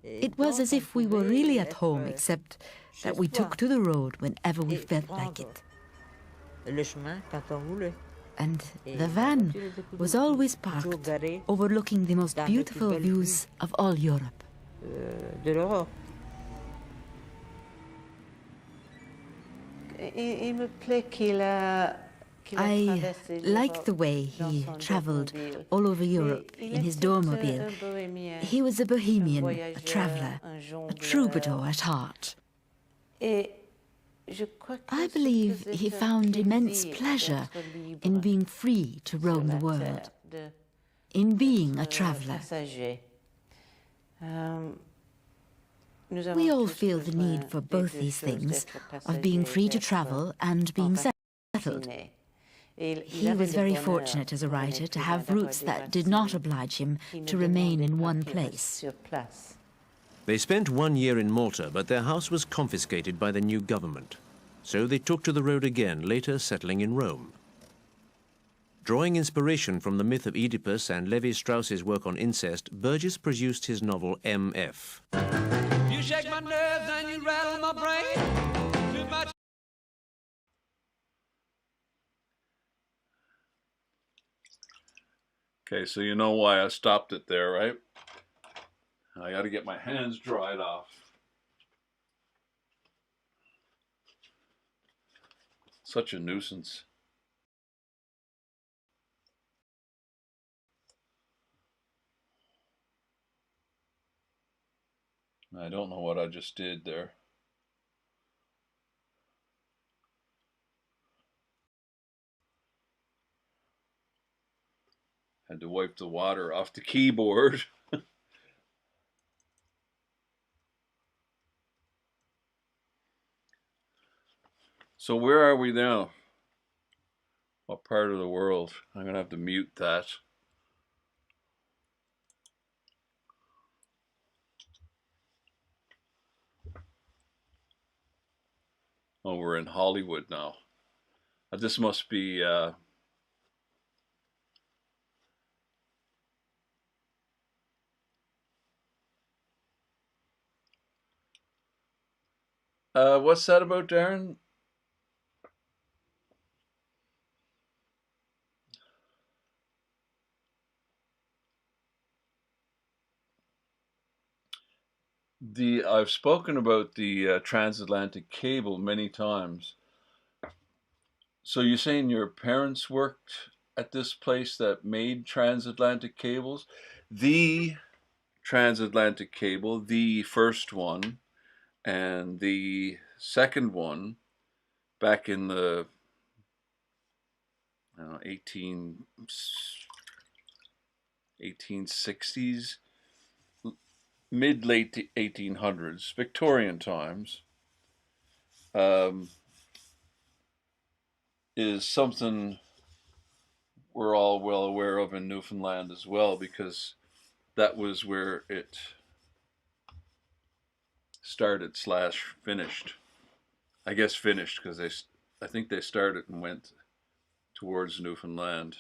It was as if we were really at home, except that we took to the road whenever we felt like it. And the van was always parked overlooking the most beautiful views of all Europe. I like the way he traveled all over Europe in his dormobile. He was a bohemian, a traveler, a troubadour at heart. I believe he found immense pleasure in being free to roam the world, in being a traveler. We all feel the need for both these things, of being free to travel and being settled. He was very fortunate as a writer to have roots that did not oblige him to remain in one place. They spent 1 year in Malta, but their house was confiscated by the new government. So they took to the road again, later settling in Rome. Drawing inspiration from the myth of Oedipus and Levi-Strauss's work on incest, Burgess produced his novel M.F. You shake my nerves and you rattle my brain. Too much. Okay, so you know why I stopped it there, right? I got to get my hands dried off. Such a nuisance. I don't know what I just did there. Had to wipe the water off the keyboard. So where are we now? What part of the world? I'm going to have to mute that. Oh, we're in Hollywood now. This must be what's that about, Darren? I've spoken about the transatlantic cable many times. So you're saying your parents worked at this place that made transatlantic cables? The transatlantic cable, the first one, and the second one, back in the 1860s, mid-late 1800s, Victorian times, is something we're all well aware of in Newfoundland as well, because that was where it started / finished. I guess finished, because I think they started and went towards Newfoundland.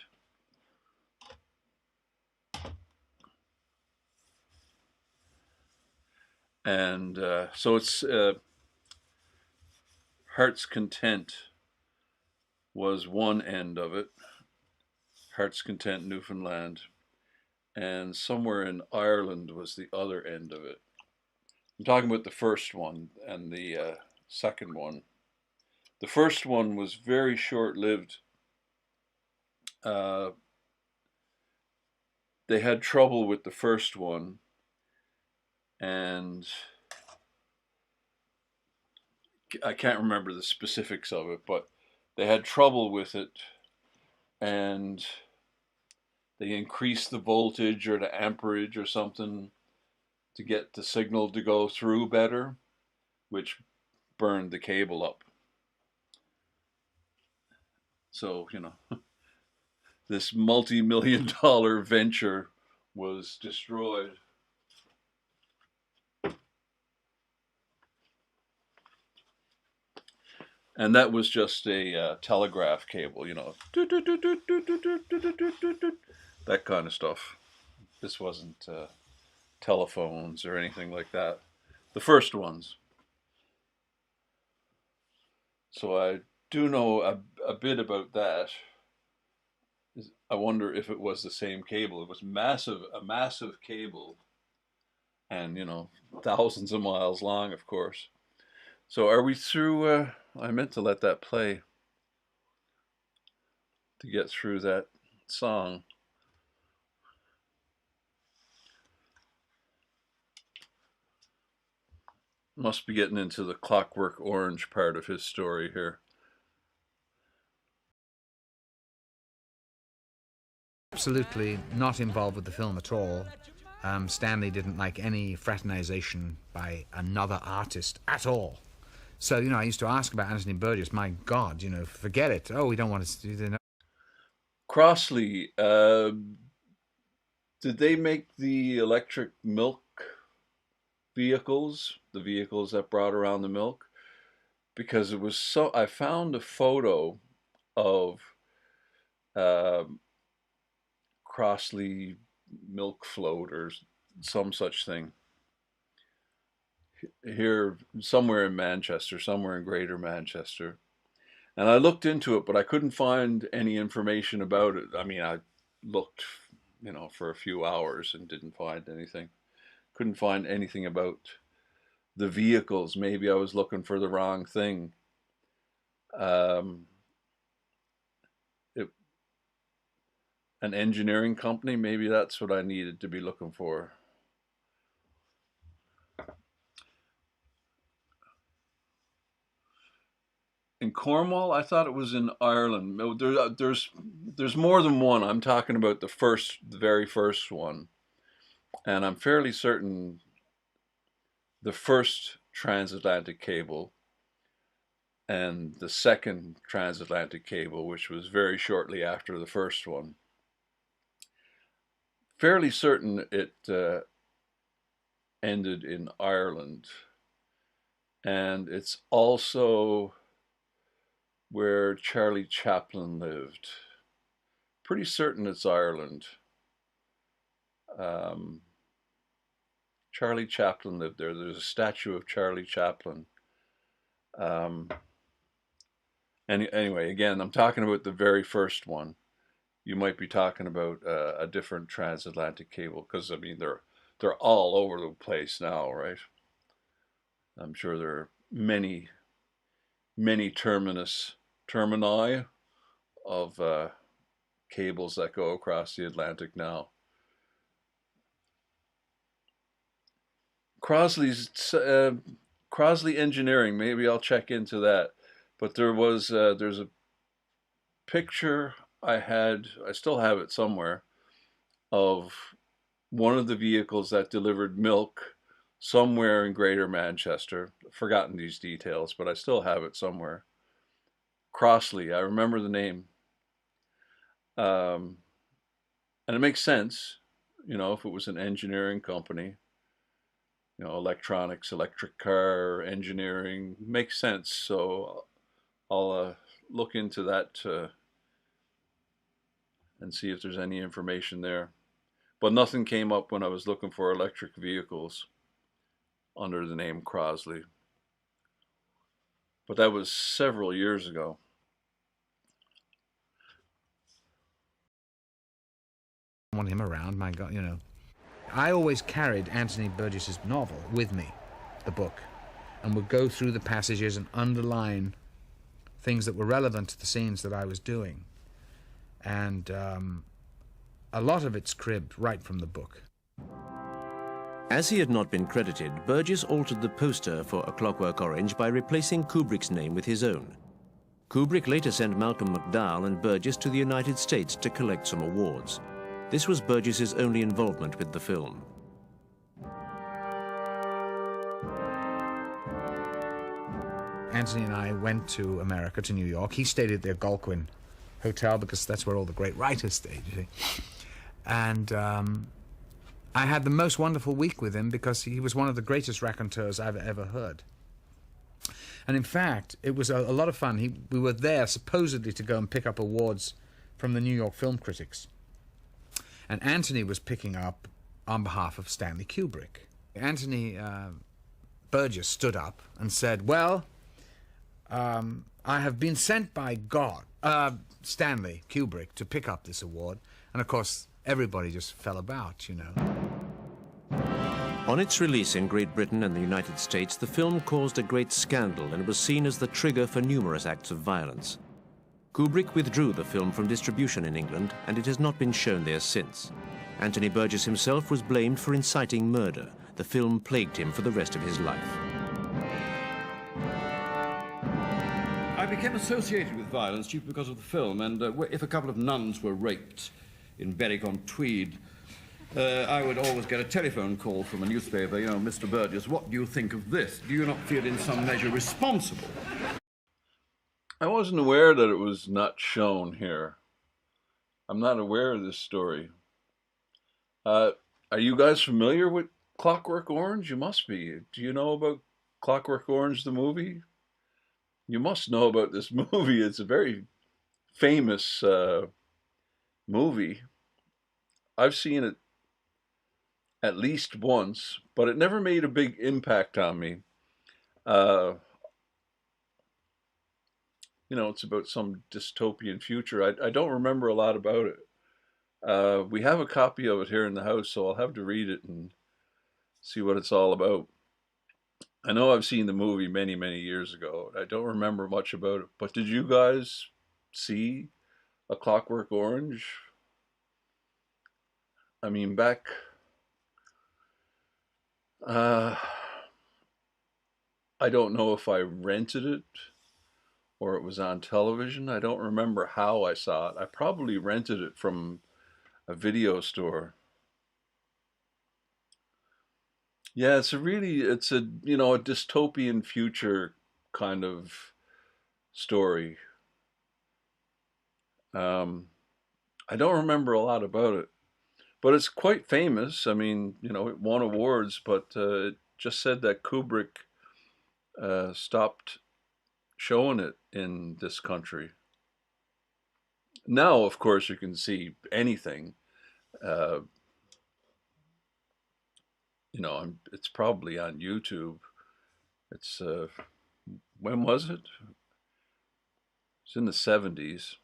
And so it's Heart's Content was one end of it, Heart's Content, Newfoundland, and somewhere in Ireland was the other end of it. I'm talking about the first one and the second one. The first one was very short-lived. They had trouble with the first one, and I can't remember the specifics of it, but they had trouble with it, and they increased the voltage or the amperage or something to get the signal to go through better, which burned the cable up. So, this multi-million-dollar venture was destroyed. And that was just a telegraph cable, that kind of stuff. This wasn't telephones or anything like that. The first ones. So I do know a bit about that. I wonder if it was the same cable. It was a massive cable, and thousands of miles long, of course. So are we through? I meant to let that play to get through that song. Must be getting into the Clockwork Orange part of his story here. Absolutely not involved with the film at all. Stanley didn't like any fraternization by another artist at all. So, I used to ask about Anthony Burgess. My God, forget it. Oh, we don't want to do that. Crossley, did they make the electric milk vehicles, the vehicles that brought around the milk? Because it was I found a photo of uh, Crossley milk float or some such thing. Here, somewhere in Manchester, somewhere in Greater Manchester. And I looked into it, but I couldn't find any information about it. I mean, I looked, for a few hours and didn't find anything. Couldn't find anything about the vehicles. Maybe I was looking for the wrong thing. It, an engineering company, maybe that's what I needed to be looking for. In Cornwall, I thought it was in Ireland. There's more than one. I'm talking about the very first one, and I'm fairly certain the first transatlantic cable and the second transatlantic cable, which was very shortly after the first one. Fairly certain it ended in Ireland, and it's also where Charlie Chaplin lived. Pretty certain it's Ireland. Charlie Chaplin lived there. There's a statue of Charlie Chaplin. Anyway, again, I'm talking about the very first one. You might be talking about a different transatlantic cable, because I mean they're all over the place now, right? I'm sure there are many termini of cables that go across the Atlantic now. Crossley Engineering, maybe I'll check into that. But there's a picture I still have it somewhere, of one of the vehicles that delivered milk somewhere in Greater Manchester. I've forgotten these details, but I still have it somewhere. Crossley, I remember the name. And it makes sense, if it was an engineering company, electronics, electric car, engineering, makes sense. So I'll look into that and see if there's any information there. But nothing came up when I was looking for electric vehicles under the name Crossley. But that was several years ago. I want him around, my God, I always carried Anthony Burgess's novel with me, the book, and would go through the passages and underline things that were relevant to the scenes that I was doing. And a lot of it's cribbed right from the book. As he had not been credited, Burgess altered the poster for A Clockwork Orange by replacing Kubrick's name with his own. Kubrick later sent Malcolm McDowell and Burgess to the United States to collect some awards. This was Burgess's only involvement with the film. Anthony and I went to America, to New York. He stayed at the Algonquin Hotel because that's where all the great writers stayed, you see. And I had the most wonderful week with him because he was one of the greatest raconteurs I've ever heard. And in fact, it was a lot of fun. We were there supposedly to go and pick up awards from the New York film critics. And Anthony was picking up on behalf of Stanley Kubrick. Anthony Burgess stood up and said, well, I have been sent by God, Stanley Kubrick, to pick up this award. And of course, everybody just fell about, On its release in Great Britain and the United States, the film caused a great scandal and was seen as the trigger for numerous acts of violence. Kubrick withdrew the film from distribution in England, and it has not been shown there since. Anthony Burgess himself was blamed for inciting murder. The film plagued him for the rest of his life. I became associated with violence chiefly because of the film, and if a couple of nuns were raped in Berwick-on-Tweed, I would always get a telephone call from a newspaper, Mr. Burgess, what do you think of this? Do you not feel in some measure responsible? I wasn't aware that it was not shown here. I'm not aware of this story. Are you guys familiar with Clockwork Orange? You must be. Do you know about Clockwork Orange, the movie? You must know about this movie. It's a very famous movie. I've seen it at least once, but it never made a big impact on me. Uh, it's about some dystopian future. I don't remember a lot about it. We have a copy of it here in the house, so I'll have to read it and see what it's all about. I know I've seen the movie many, many years ago. I don't remember much about it, but did you guys see A Clockwork Orange? I mean, back, uh, I don't know if I rented it or it was on television. I don't remember how I saw it. I probably rented it from a video store. Yeah, it's a a dystopian future kind of story. I don't remember a lot about it, but it's quite famous. I mean, it won awards, but it just said that Kubrick stopped showing it in this country. Now, of course, you can see anything. Uh, it's probably on YouTube. It's when was it? It's in the 70s.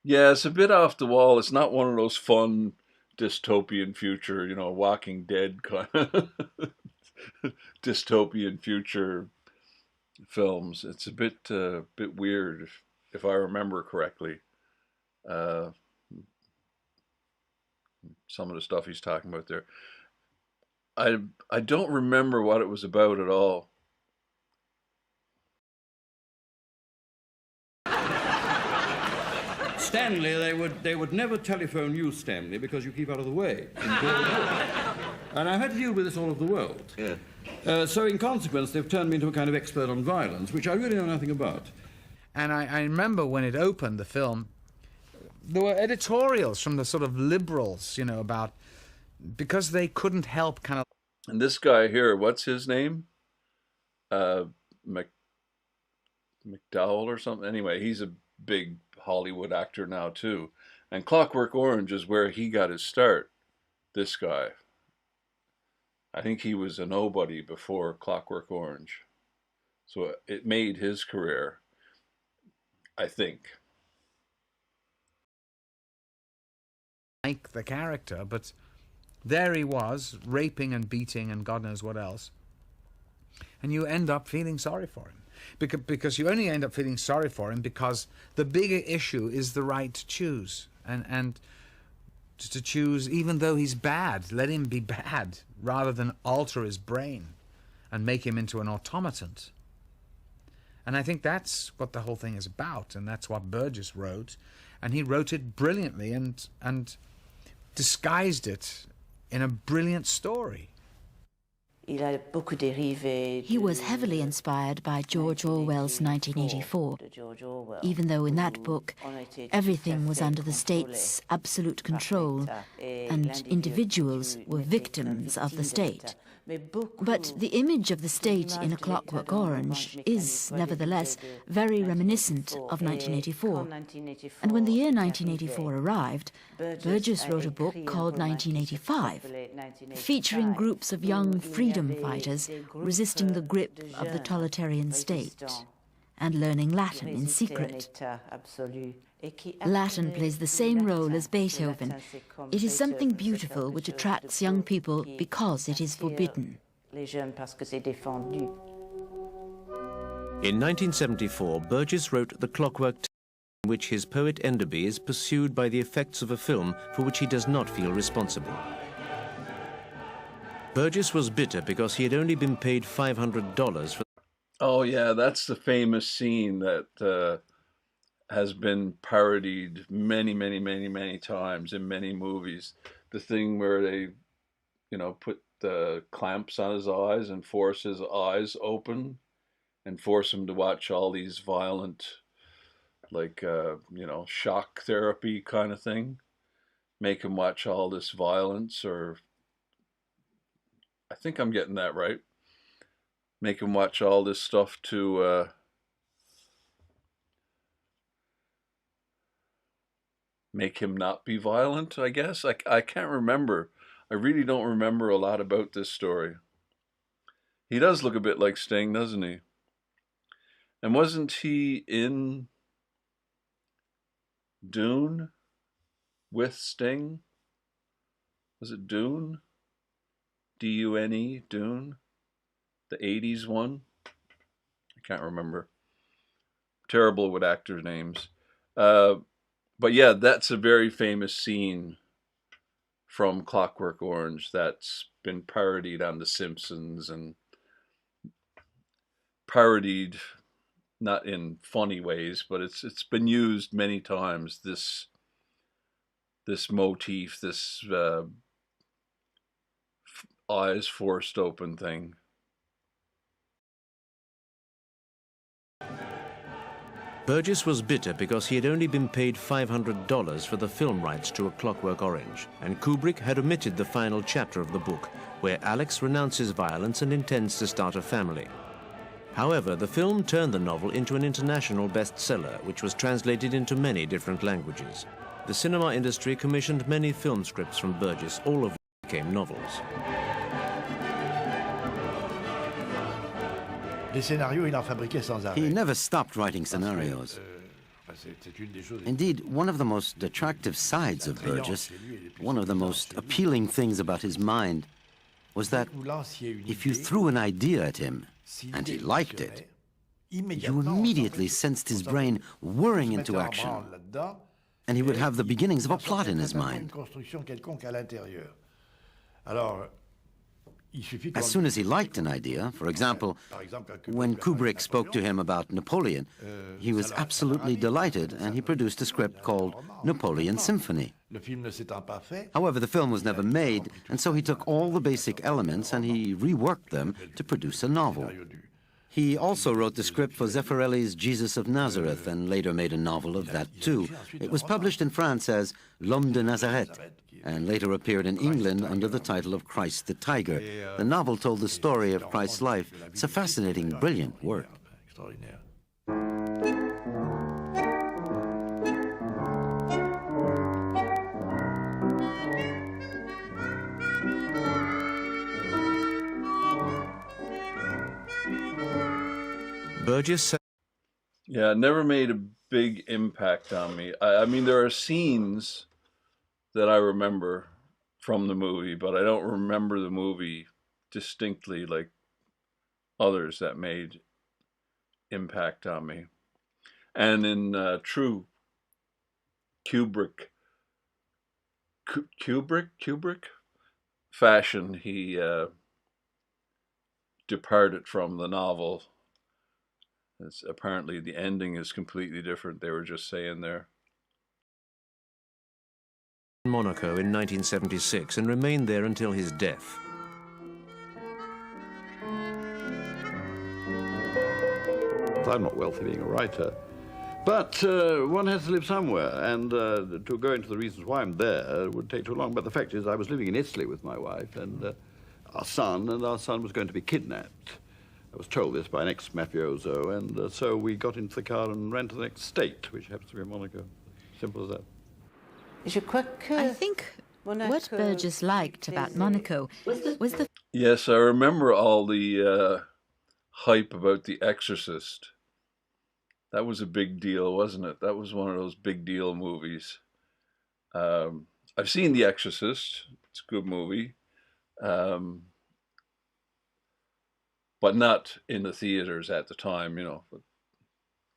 Yeah, it's a bit off the wall. It's not one of those fun dystopian future, Walking Dead kind of dystopian future films. It's a bit weird, if I remember correctly. Uh, some of the stuff he's talking about there. I don't remember what it was about at all. Stanley, they would never telephone you, Stanley, because you keep out of the way. And I've had to deal with this all over the world. Yeah. So in consequence, they've turned me into a kind of expert on violence, which I really know nothing about. And I remember when it opened, the film, there were editorials from the sort of liberals, about, because they couldn't help kind of... And this guy here, what's his name? McDowell or something? Anyway, he's a big Hollywood actor now too. And Clockwork Orange is where he got his start, this guy. I think he was a nobody before Clockwork Orange. So it made his career, I think. Like the character, but there he was, raping and beating and God knows what else. And you end up feeling sorry for him. Because you only end up feeling sorry for him because the bigger issue is the right to choose. And to choose, even though he's bad, let him be bad, rather than alter his brain and make him into an automaton. And I think that's what the whole thing is about, and that's what Burgess wrote. And he wrote it brilliantly and disguised it in a brilliant story. He was heavily inspired by George Orwell's 1984, even though in that book everything was under the state's absolute control and individuals were victims of the state. But the image of the state in A Clockwork Orange is, nevertheless, very reminiscent of 1984. And when the year 1984 arrived, Burgess wrote a book called 1985, featuring groups of young freedom fighters resisting the grip of the totalitarian state and learning Latin in secret. Latin plays the same role as Beethoven. It is something beautiful which attracts young people because it is forbidden. In 1974, Burgess wrote The Clockwork Town, in which his poet Enderby is pursued by the effects of a film for which he does not feel responsible. Burgess was bitter because he had only been paid $500 for... Oh yeah, that's the famous scene that has been parodied many, many, many, many times in many movies. The thing where they, put the clamps on his eyes and force his eyes open and force him to watch all these violent, shock therapy kind of thing. Make him watch all this violence, or I think I'm getting that right. Make him watch all this stuff to make him not be violent, I guess. I can't remember. I really don't remember a lot about this story. He does look a bit like Sting, doesn't he? And wasn't he in Dune with Sting? Was it Dune? D-U-N-E, Dune? The 80s one? I can't remember. Terrible with actors' names. But yeah, that's a very famous scene from Clockwork Orange that's been parodied on The Simpsons and parodied not in funny ways, but it's been used many times. This motif, this eyes forced open thing. Burgess was bitter because he had only been paid $500 for the film rights to A Clockwork Orange, and Kubrick had omitted the final chapter of the book, where Alex renounces violence and intends to start a family. However, the film turned the novel into an international bestseller, which was translated into many different languages. The cinema industry commissioned many film scripts from Burgess, all of which became novels. He never stopped writing scenarios. Indeed, one of the most attractive sides of Burgess, one of the most appealing things about his mind, was that if you threw an idea at him and he liked it, you immediately sensed his brain whirring into action, and he would have the beginnings of a plot in his mind. As soon as he liked an idea, for example, when Kubrick spoke to him about Napoleon, he was absolutely delighted, and he produced a script called Napoleon Symphony. However, the film was never made, and so he took all the basic elements and he reworked them to produce a novel. He also wrote the script for Zeffirelli's Jesus of Nazareth and later made a novel of that too. It was published in France as L'Homme de Nazareth and later appeared in England under the title of Christ the Tiger. The novel told the story of Christ's life. It's a fascinating, brilliant work. Burgess said, yeah, it never made a big impact on me. I mean, there are scenes that I remember from the movie, but I don't remember the movie distinctly like others that made impact on me. And in true Kubrick fashion, he departed from the novel. Apparently the ending is completely different. They were just saying there. Monaco in 1976 and remained there until his death. I'm not wealthy being a writer, but one has to live somewhere, and to go into the reasons why I'm there would take too long. But the fact is, I was living in Italy with my wife and our son was going to be kidnapped. I was told this by an ex-mafioso, and so we got into the car and ran to the next state, which happens to be Monaco. Simple as that. I think what Burgess liked about Monaco was the... Yes, I remember all the hype about The Exorcist. That was a big deal, wasn't it? That was one of those big deal movies. I've seen The Exorcist. It's a good movie. But not in the theaters at the time, you know. But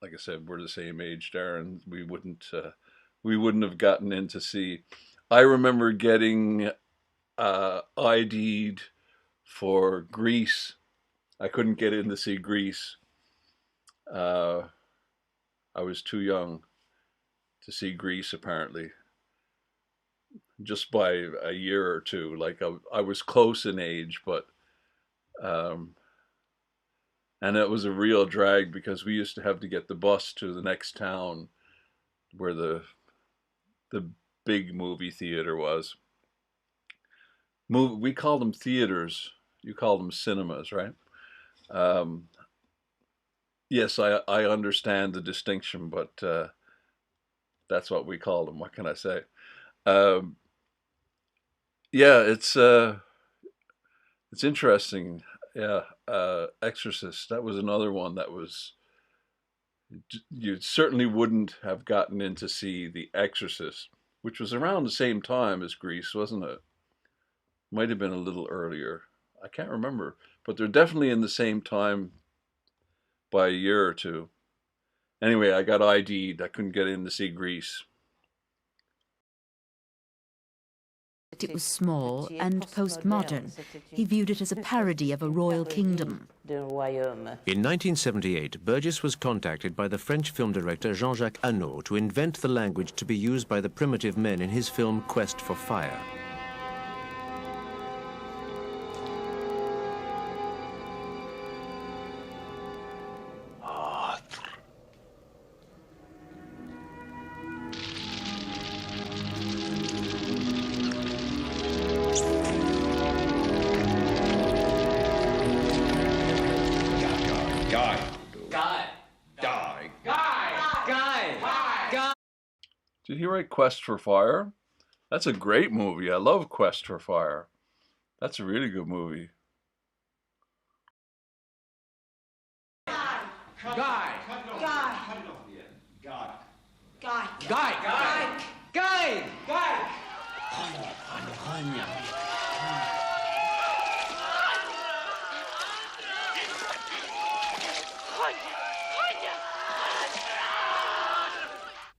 like I said, we're the same age, Darren. We wouldn't have gotten in to see. I remember getting ID'd for Grease. I couldn't get in to see Grease. I was too young to see Grease, apparently. Just by a year or two. Like I was close in age, but and it was a real drag because we used to have to get the bus to the next town where the big movie theater was. We call them theaters. You call them cinemas, right? Yes, I understand the distinction, but That's what we called him. What can I say? Um, yeah, it's interesting. Yeah, Exorcist. That was another one that was. You certainly wouldn't have gotten in to see The Exorcist, which was around the same time as Grease, wasn't it? Might have been a little earlier. I can't remember, but they're definitely in the same time by a year or two. Anyway, I got ID'd. I couldn't get in to see Grease. It was small and postmodern. He viewed it as a parody of a royal kingdom. In 1978, Burgess was contacted by the French film director Jean-Jacques Hano to invent the language to be used by the primitive men in his film Quest for Fire. Did he write Quest for Fire? That's a great movie. I love Quest for Fire. That's a really good movie.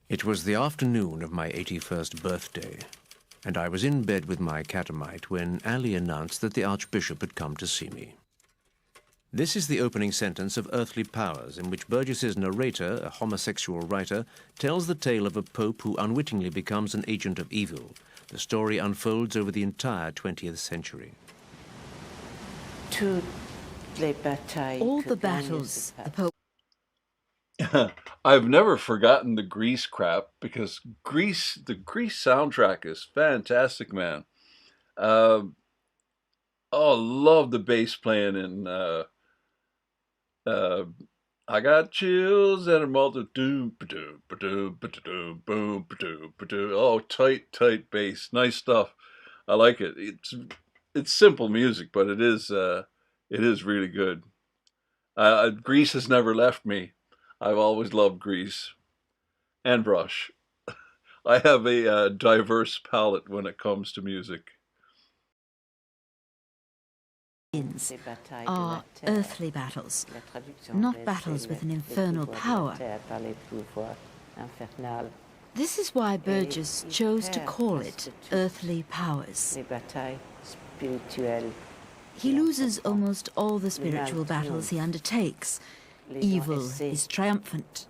It was the afternoon of my 81st birthday, and I was in bed with my catamite when Ali announced that the Archbishop had come to see me. This is the opening sentence of Earthly Powers, in which Burgess's narrator, a homosexual writer, tells the tale of a pope who unwittingly becomes an agent of evil. The story unfolds over the entire 20th century. All the battles the Pope... I've never forgotten the Grease crap, because the Grease soundtrack is fantastic, man. Love the bass playing in I got chills and a multitude. Oh, tight bass, nice stuff. I like it. It's simple music, but it is really good. Grease has never left me. I've always loved Grease and Rush. I have a diverse palette when it comes to music. Are earthly battles, not battles with an infernal power. This is why Burgess chose to call it Earthly Powers. He loses almost all the spiritual battles he undertakes. Evil is triumphant.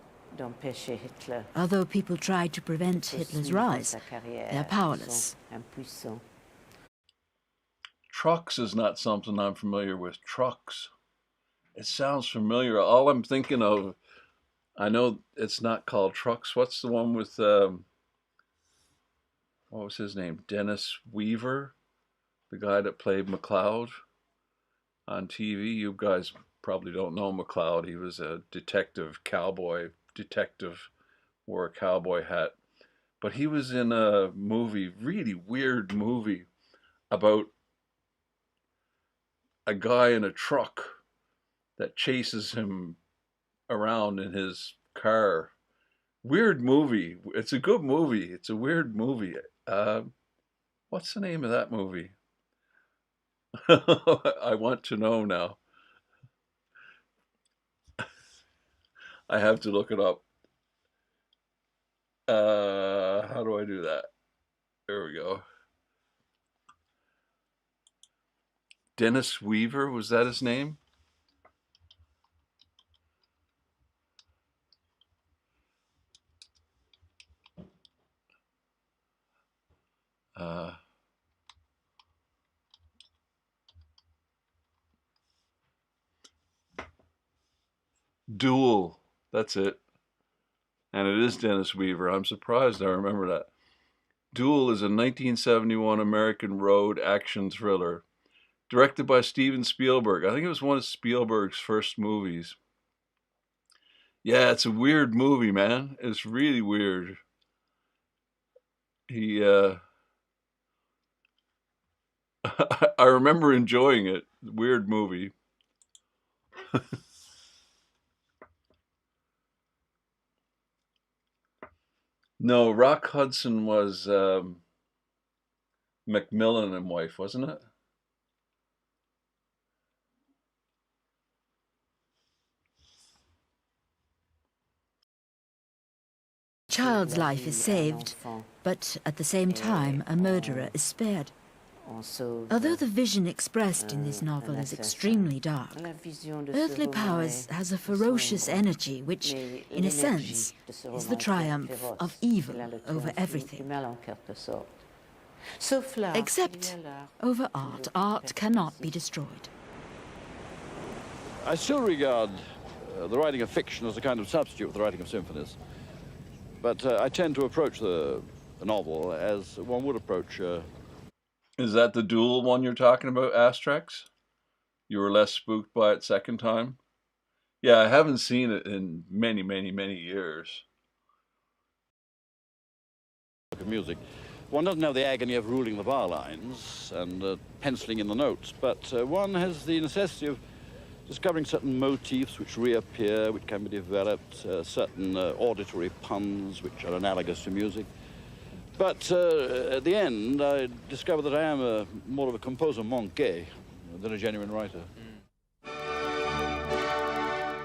Although people tried to prevent Hitler's rise, they're powerless. Trucks is not something I'm familiar with. Trucks. It sounds familiar. All I'm thinking of, I know it's not called Trucks. What's the one with, what was his name? Dennis Weaver? The guy that played McCloud on TV. You guys probably don't know McCloud. He was a cowboy detective, wore a cowboy hat. But he was in a movie, really weird movie, about a guy in a truck that chases him around in his car. Weird movie. It's a good movie. It's a weird movie. What's the name of that movie? I want to know now. I have to look it up. How do I do that? There we go. Dennis Weaver, was that his name? Duel, that's it. And it is Dennis Weaver. I'm surprised I remember that. Duel is a 1971 American road action thriller directed by Steven Spielberg. I think it was one of Spielberg's first movies. Yeah, it's a weird movie, man. It's really weird. He, I remember enjoying it. Weird movie. No, Rock Hudson was Macmillan and wife, wasn't it? A child's life is saved, but at the same time a murderer is spared. Although the vision expressed in this novel is extremely dark, Earthly Powers has a ferocious energy which, in a sense, is the triumph of evil over everything. Except over art. Art cannot be destroyed. I still regard the writing of fiction as a kind of substitute for the writing of symphonies. But I tend to approach the novel as one would approach... Is that the duel one you're talking about, Asterix? You were less spooked by it second time? Yeah, I haven't seen it in many, many, many years. Music. One doesn't have the agony of ruling the bar lines and penciling in the notes, but one has the necessity of discovering certain motifs which reappear, which can be developed, certain auditory puns which are analogous to music. But at the end, I discovered that I am more of a composer manqué than a genuine writer.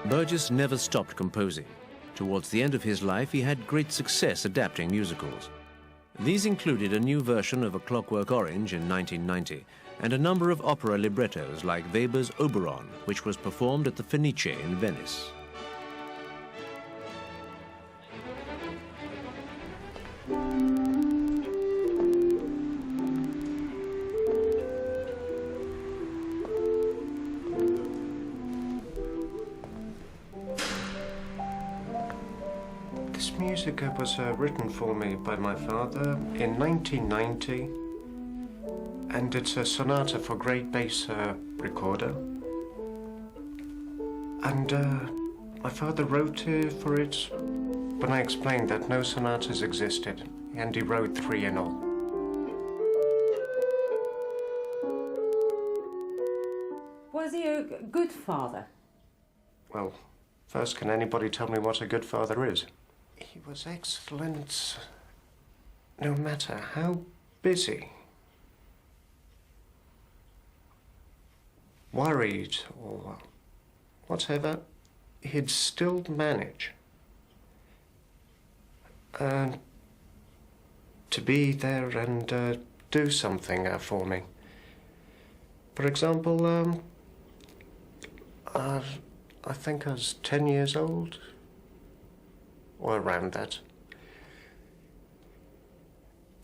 Burgess never stopped composing. Towards the end of his life, he had great success adapting musicals. These included a new version of A Clockwork Orange in 1990 and a number of opera librettos like Weber's Oberon, which was performed at the Fenice in Venice. This music was written for me by my father in 1990, and it's a sonata for great bass recorder. And my father wrote for it when I explained that no sonatas existed, and he wrote 3 in all. Was he a good father? Well, first, can anybody tell me what a good father is? He was excellent, no matter how busy, worried, or whatever, he'd still manage to be there and do something for me. For example, I think I was 10 years old, or around that.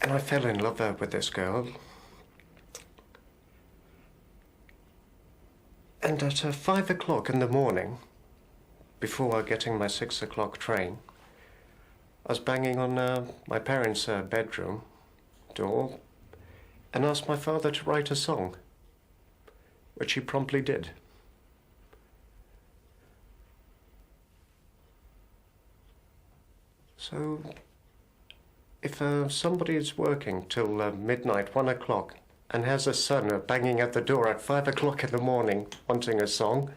And I fell in love with this girl. And at 5 o'clock in the morning, before getting my 6 o'clock train, I was banging on my parents' bedroom door and asked my father to write a song, which he promptly did. So, if somebody is working till midnight, 1 o'clock, and has a son banging at the door at 5 o'clock in the morning wanting a song,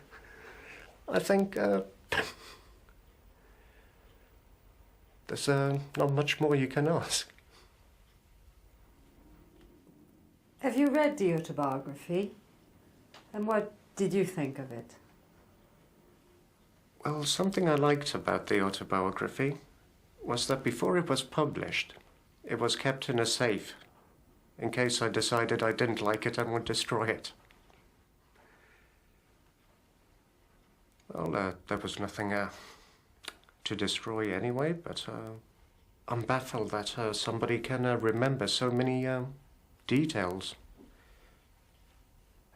I think there's not much more you can ask. Have you read the autobiography? And what did you think of it? Well, something I liked about the autobiography was that before it was published, it was kept in a safe in case I decided I didn't like it and would destroy it. Well, there was nothing to destroy anyway, but I'm baffled that somebody can remember so many details.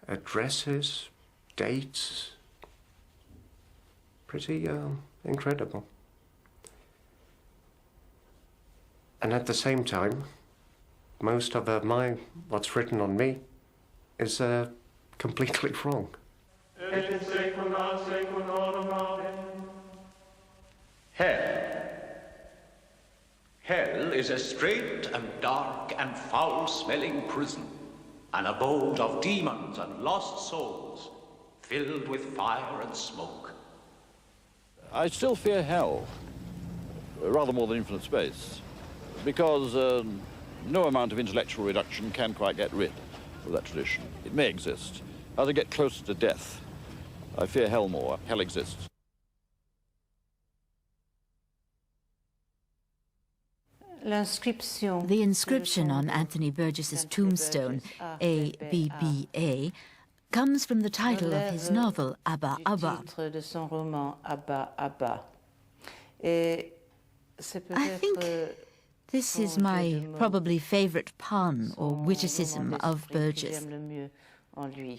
Addresses, dates. Pretty incredible. And at the same time, most of what's written on me is completely wrong. Hell is a straight and dark and foul-smelling prison, an abode of demons and lost souls, filled with fire and smoke. I still fear hell, rather more than infinite space, because no amount of intellectual reduction can quite get rid of that tradition. It may exist. As I get closer to death, I fear hell more. Hell exists. The inscription on Anthony Burgess's tombstone, ABBA, comes from the title of his novel, Abba Abba. I think this is my probably favorite pun or witticism of Burgess.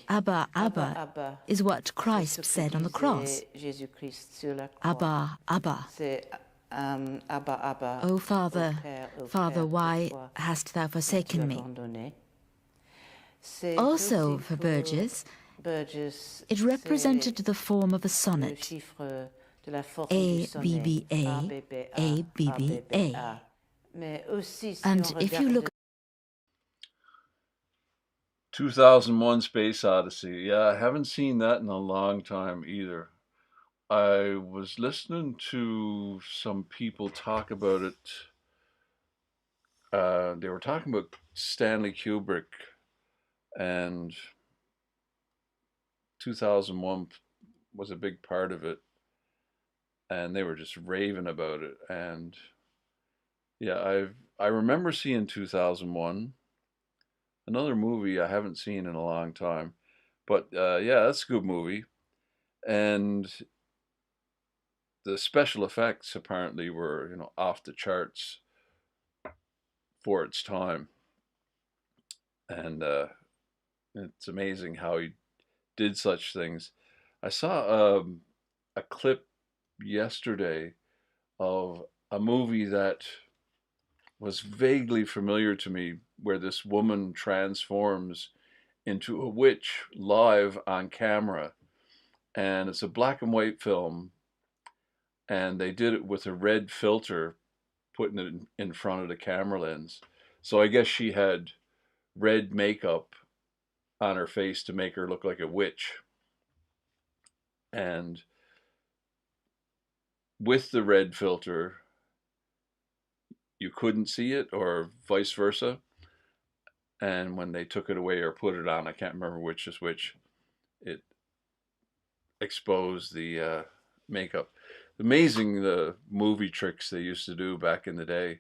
Abba Abba is what Christ said on the cross. Abba Abba. Abba, Abba, O Father, Father, why hast thou forsaken me? Also, for Burgess, it represented the form of a sonnet, ABBA, ABBA. And if you look 2001 Space Odyssey. Yeah, I haven't seen that in a long time either. I was listening to some people talk about it. They were talking about Stanley Kubrick, and 2001 was a big part of it, and they were just raving about it. And yeah, I remember seeing 2001, another movie I haven't seen in a long time, but yeah, that's a good movie. And the special effects apparently were, off the charts for its time. And it's amazing how he did such things. I saw a clip yesterday of a movie that was vaguely familiar to me, where this woman transforms into a witch live on camera. And it's a black and white film, and they did it with a red filter, putting it in front of the camera lens. So I guess she had red makeup on her face to make her look like a witch. And with the red filter, you couldn't see it, or vice versa. And when they took it away or put it on, I can't remember which is which, it exposed the makeup. Amazing, the movie tricks they used to do back in the day.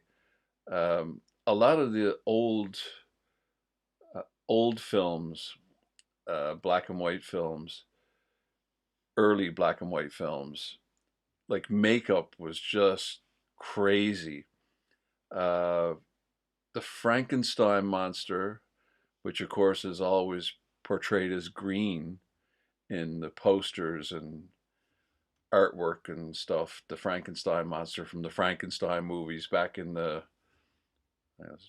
A lot of the old films, black and white films, early black and white films, like makeup was just crazy. The Frankenstein monster, which of course is always portrayed as green in the posters and artwork and stuff, the Frankenstein monster from the Frankenstein movies back in the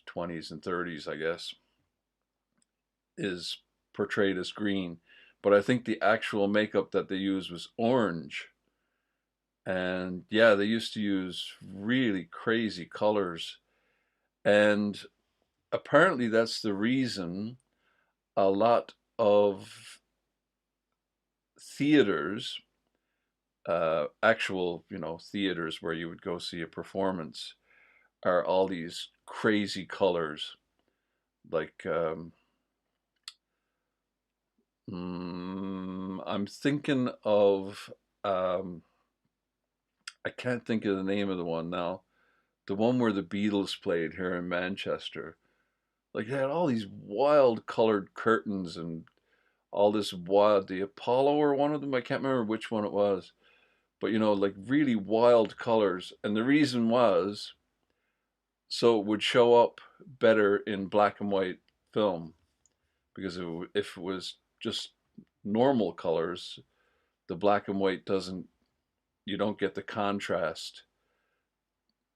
20s and 30s, I guess, is portrayed as green. But I think the actual makeup that they used was orange. And yeah, they used to use really crazy colors. And apparently that's the reason a lot of theaters, actual, theaters where you would go see a performance, are all these crazy colors. Like, I'm thinking of, I can't think of the name of the one now. The one where the Beatles played here in Manchester. Like, they had all these wild colored curtains and all this wild, the Apollo or one of them, I can't remember which one it was. But, like really wild colors. And the reason was so it would show up better in black and white film. Because if it was just normal colors, the black and white you don't get the contrast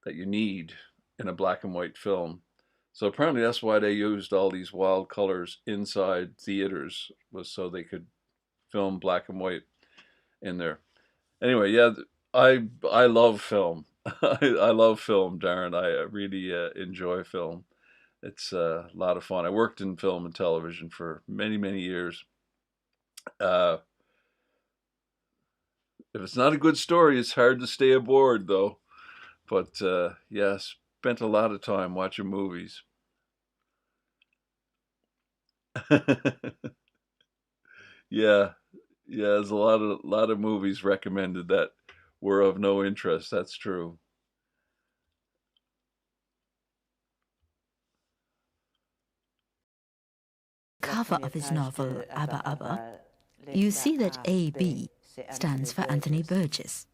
that you need in a black and white film. So apparently that's why they used all these wild colors inside theaters, was so they could film black and white in there. Anyway, yeah, I love film. I love film, Darren. I really enjoy film. It's a lot of fun. I worked in film and television for many, many years. Uh, if it's not a good story, it's hard to stay aboard, though. But yeah, spent a lot of time watching movies. Yeah, yeah. There's a lot of movies recommended that were of no interest. That's true. Cover of his novel, Abba Abba, you see that AB stands for Anthony Burgess.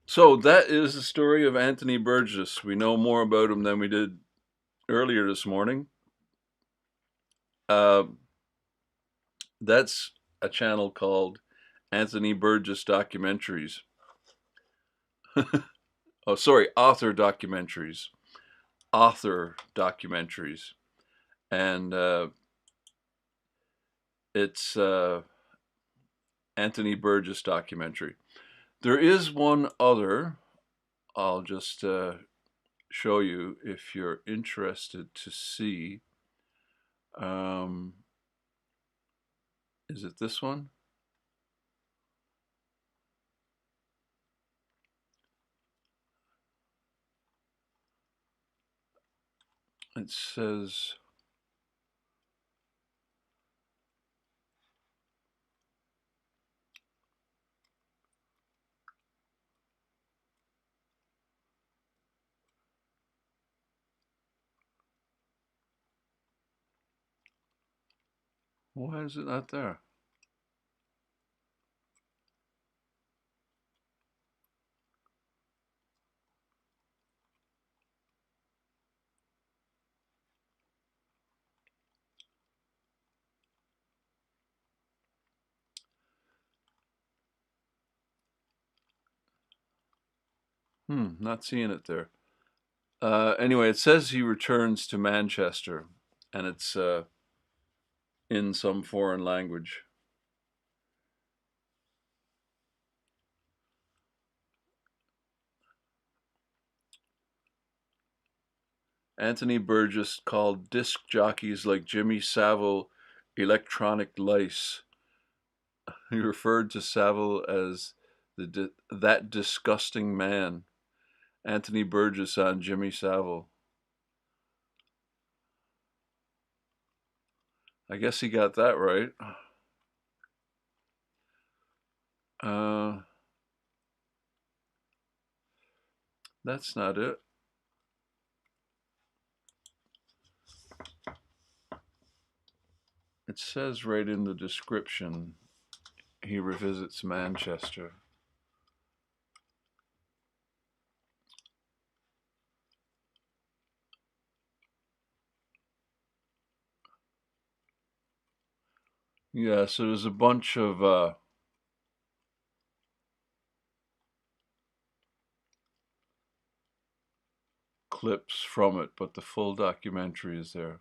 So that is the story of Anthony Burgess. We know more about him than we did earlier this morning. That's a channel called Anthony Burgess Documentaries. Oh, sorry, Author Documentaries. Author Documentaries. And it's Anthony Burgess documentary. There is one other, I'll just show you if you're interested to see. Is it this one? It says, why is it not there? Not seeing it there. Anyway, it says he returns to Manchester, and it's in some foreign language. Anthony Burgess called disc jockeys like Jimmy Savile electronic lice. He referred to Savile as that disgusting man. Anthony Burgess on Jimmy Savile. I guess he got that right. That's not it. It says right in the description, he revisits Manchester. Yeah, so there's a bunch of clips from it, but the full documentary is there.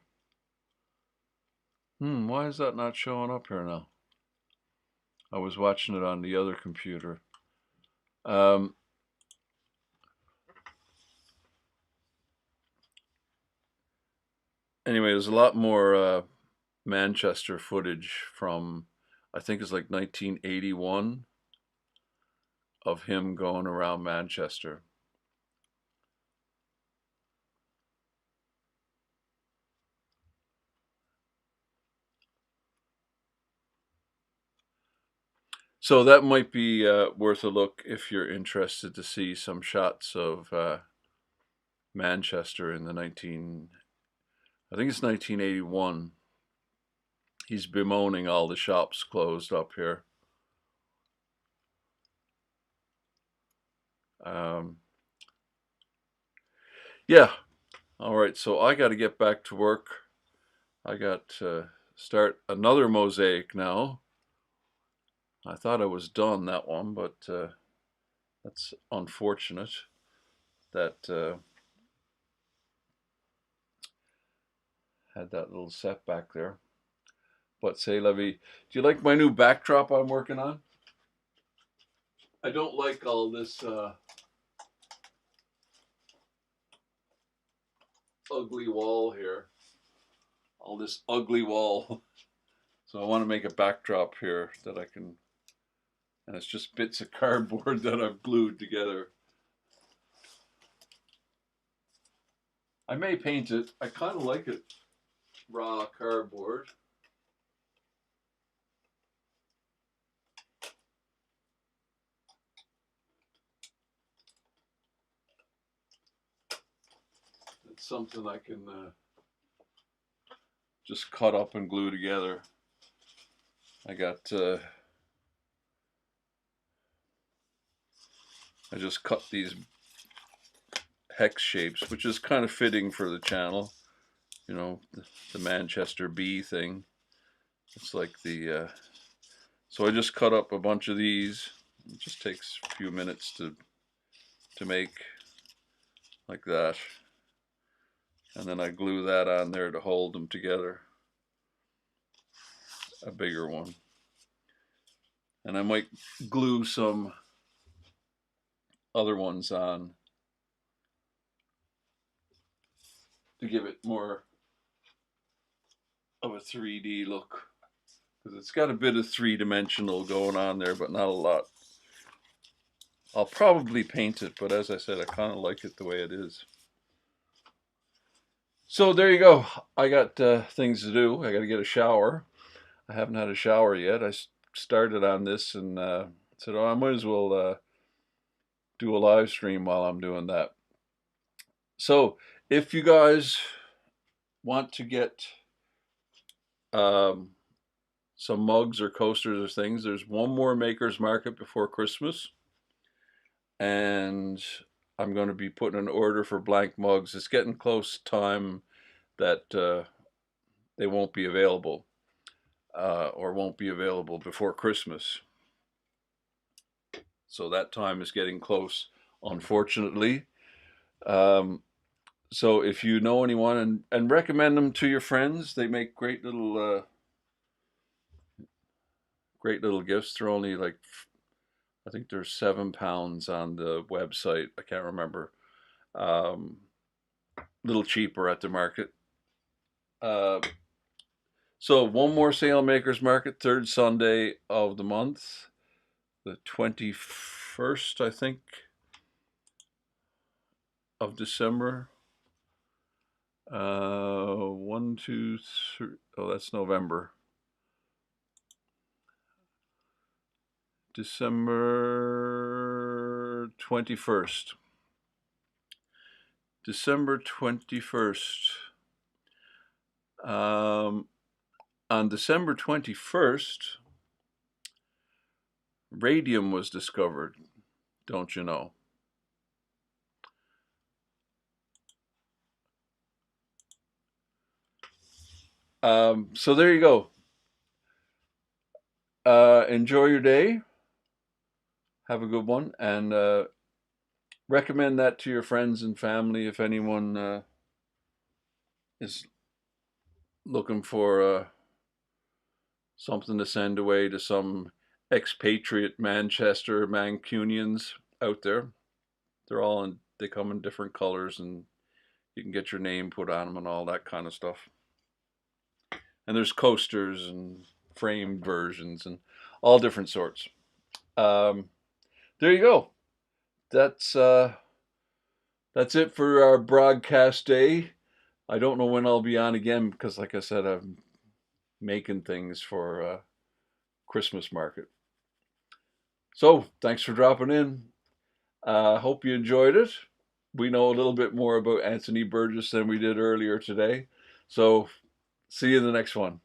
Why is that not showing up here now? I was watching it on the other computer. Anyway, there's a lot more Manchester footage from, I think it's like 1981, of him going around Manchester. So that might be worth a look if you're interested to see some shots of Manchester in the I think it's 1981. He's bemoaning all the shops closed up here. Yeah. All right, so I got to get back to work. I got to start another mosaic now. I thought I was done that one, but that's unfortunate that had that little setback there. But c'est la vie. Do you like my new backdrop I'm working on? I don't like all this ugly wall here. All this ugly wall. So I want to make a backdrop here that I can, and it's just bits of cardboard that I've glued together. I may paint it. I kind of like it raw cardboard. It's something I can just cut up and glue together. I got I just cut these hex shapes, which is kind of fitting for the channel. You know, the Manchester bee thing. It's like the so I just cut up a bunch of these. It just takes a few minutes to make, like that. And then I glue that on there to hold them together. A bigger one. And I might glue some other ones on to give it more of a 3D look. Because it's got a bit of three-dimensional going on there, but not a lot. I'll probably paint it, but as I said, I kind of like it the way it is. So there you go. I got things to do. I got to get a shower. I haven't had a shower yet. I started on this and said, oh, I might as well do a live stream while I'm doing that. So if you guys want to get some mugs or coasters or things, there's one more Maker's Market before Christmas. And I'm going to be putting an order for blank mugs. It's getting close time that they won't be available. Or won't be available before Christmas. So that time is getting close, unfortunately. So if you know anyone, and recommend them to your friends. They make great little gifts. They're only like, I think they're £7 on the website. I can't remember. A little cheaper at the market. So one more sale Maker's Market, third Sunday of the month, the 21st, I think, of December. 1, 2, 3. Oh, that's November. December 21st. December 21st. On December 21st, radium was discovered, don't you know? So there you go. Enjoy your day. Have a good one. And recommend that to your friends and family if anyone is looking for something to send away to some expatriate Manchester Mancunians out there. They're all in, they come in different colors and you can get your name put on them and all that kind of stuff. And there's coasters and framed versions and all different sorts. There you go. That's it for our broadcast day. I don't know when I'll be on again because, like I said, I'm making things for Christmas market. So thanks for dropping in. Hope you enjoyed it. We know a little bit more about Anthony Burgess than we did earlier today. So see you in the next one.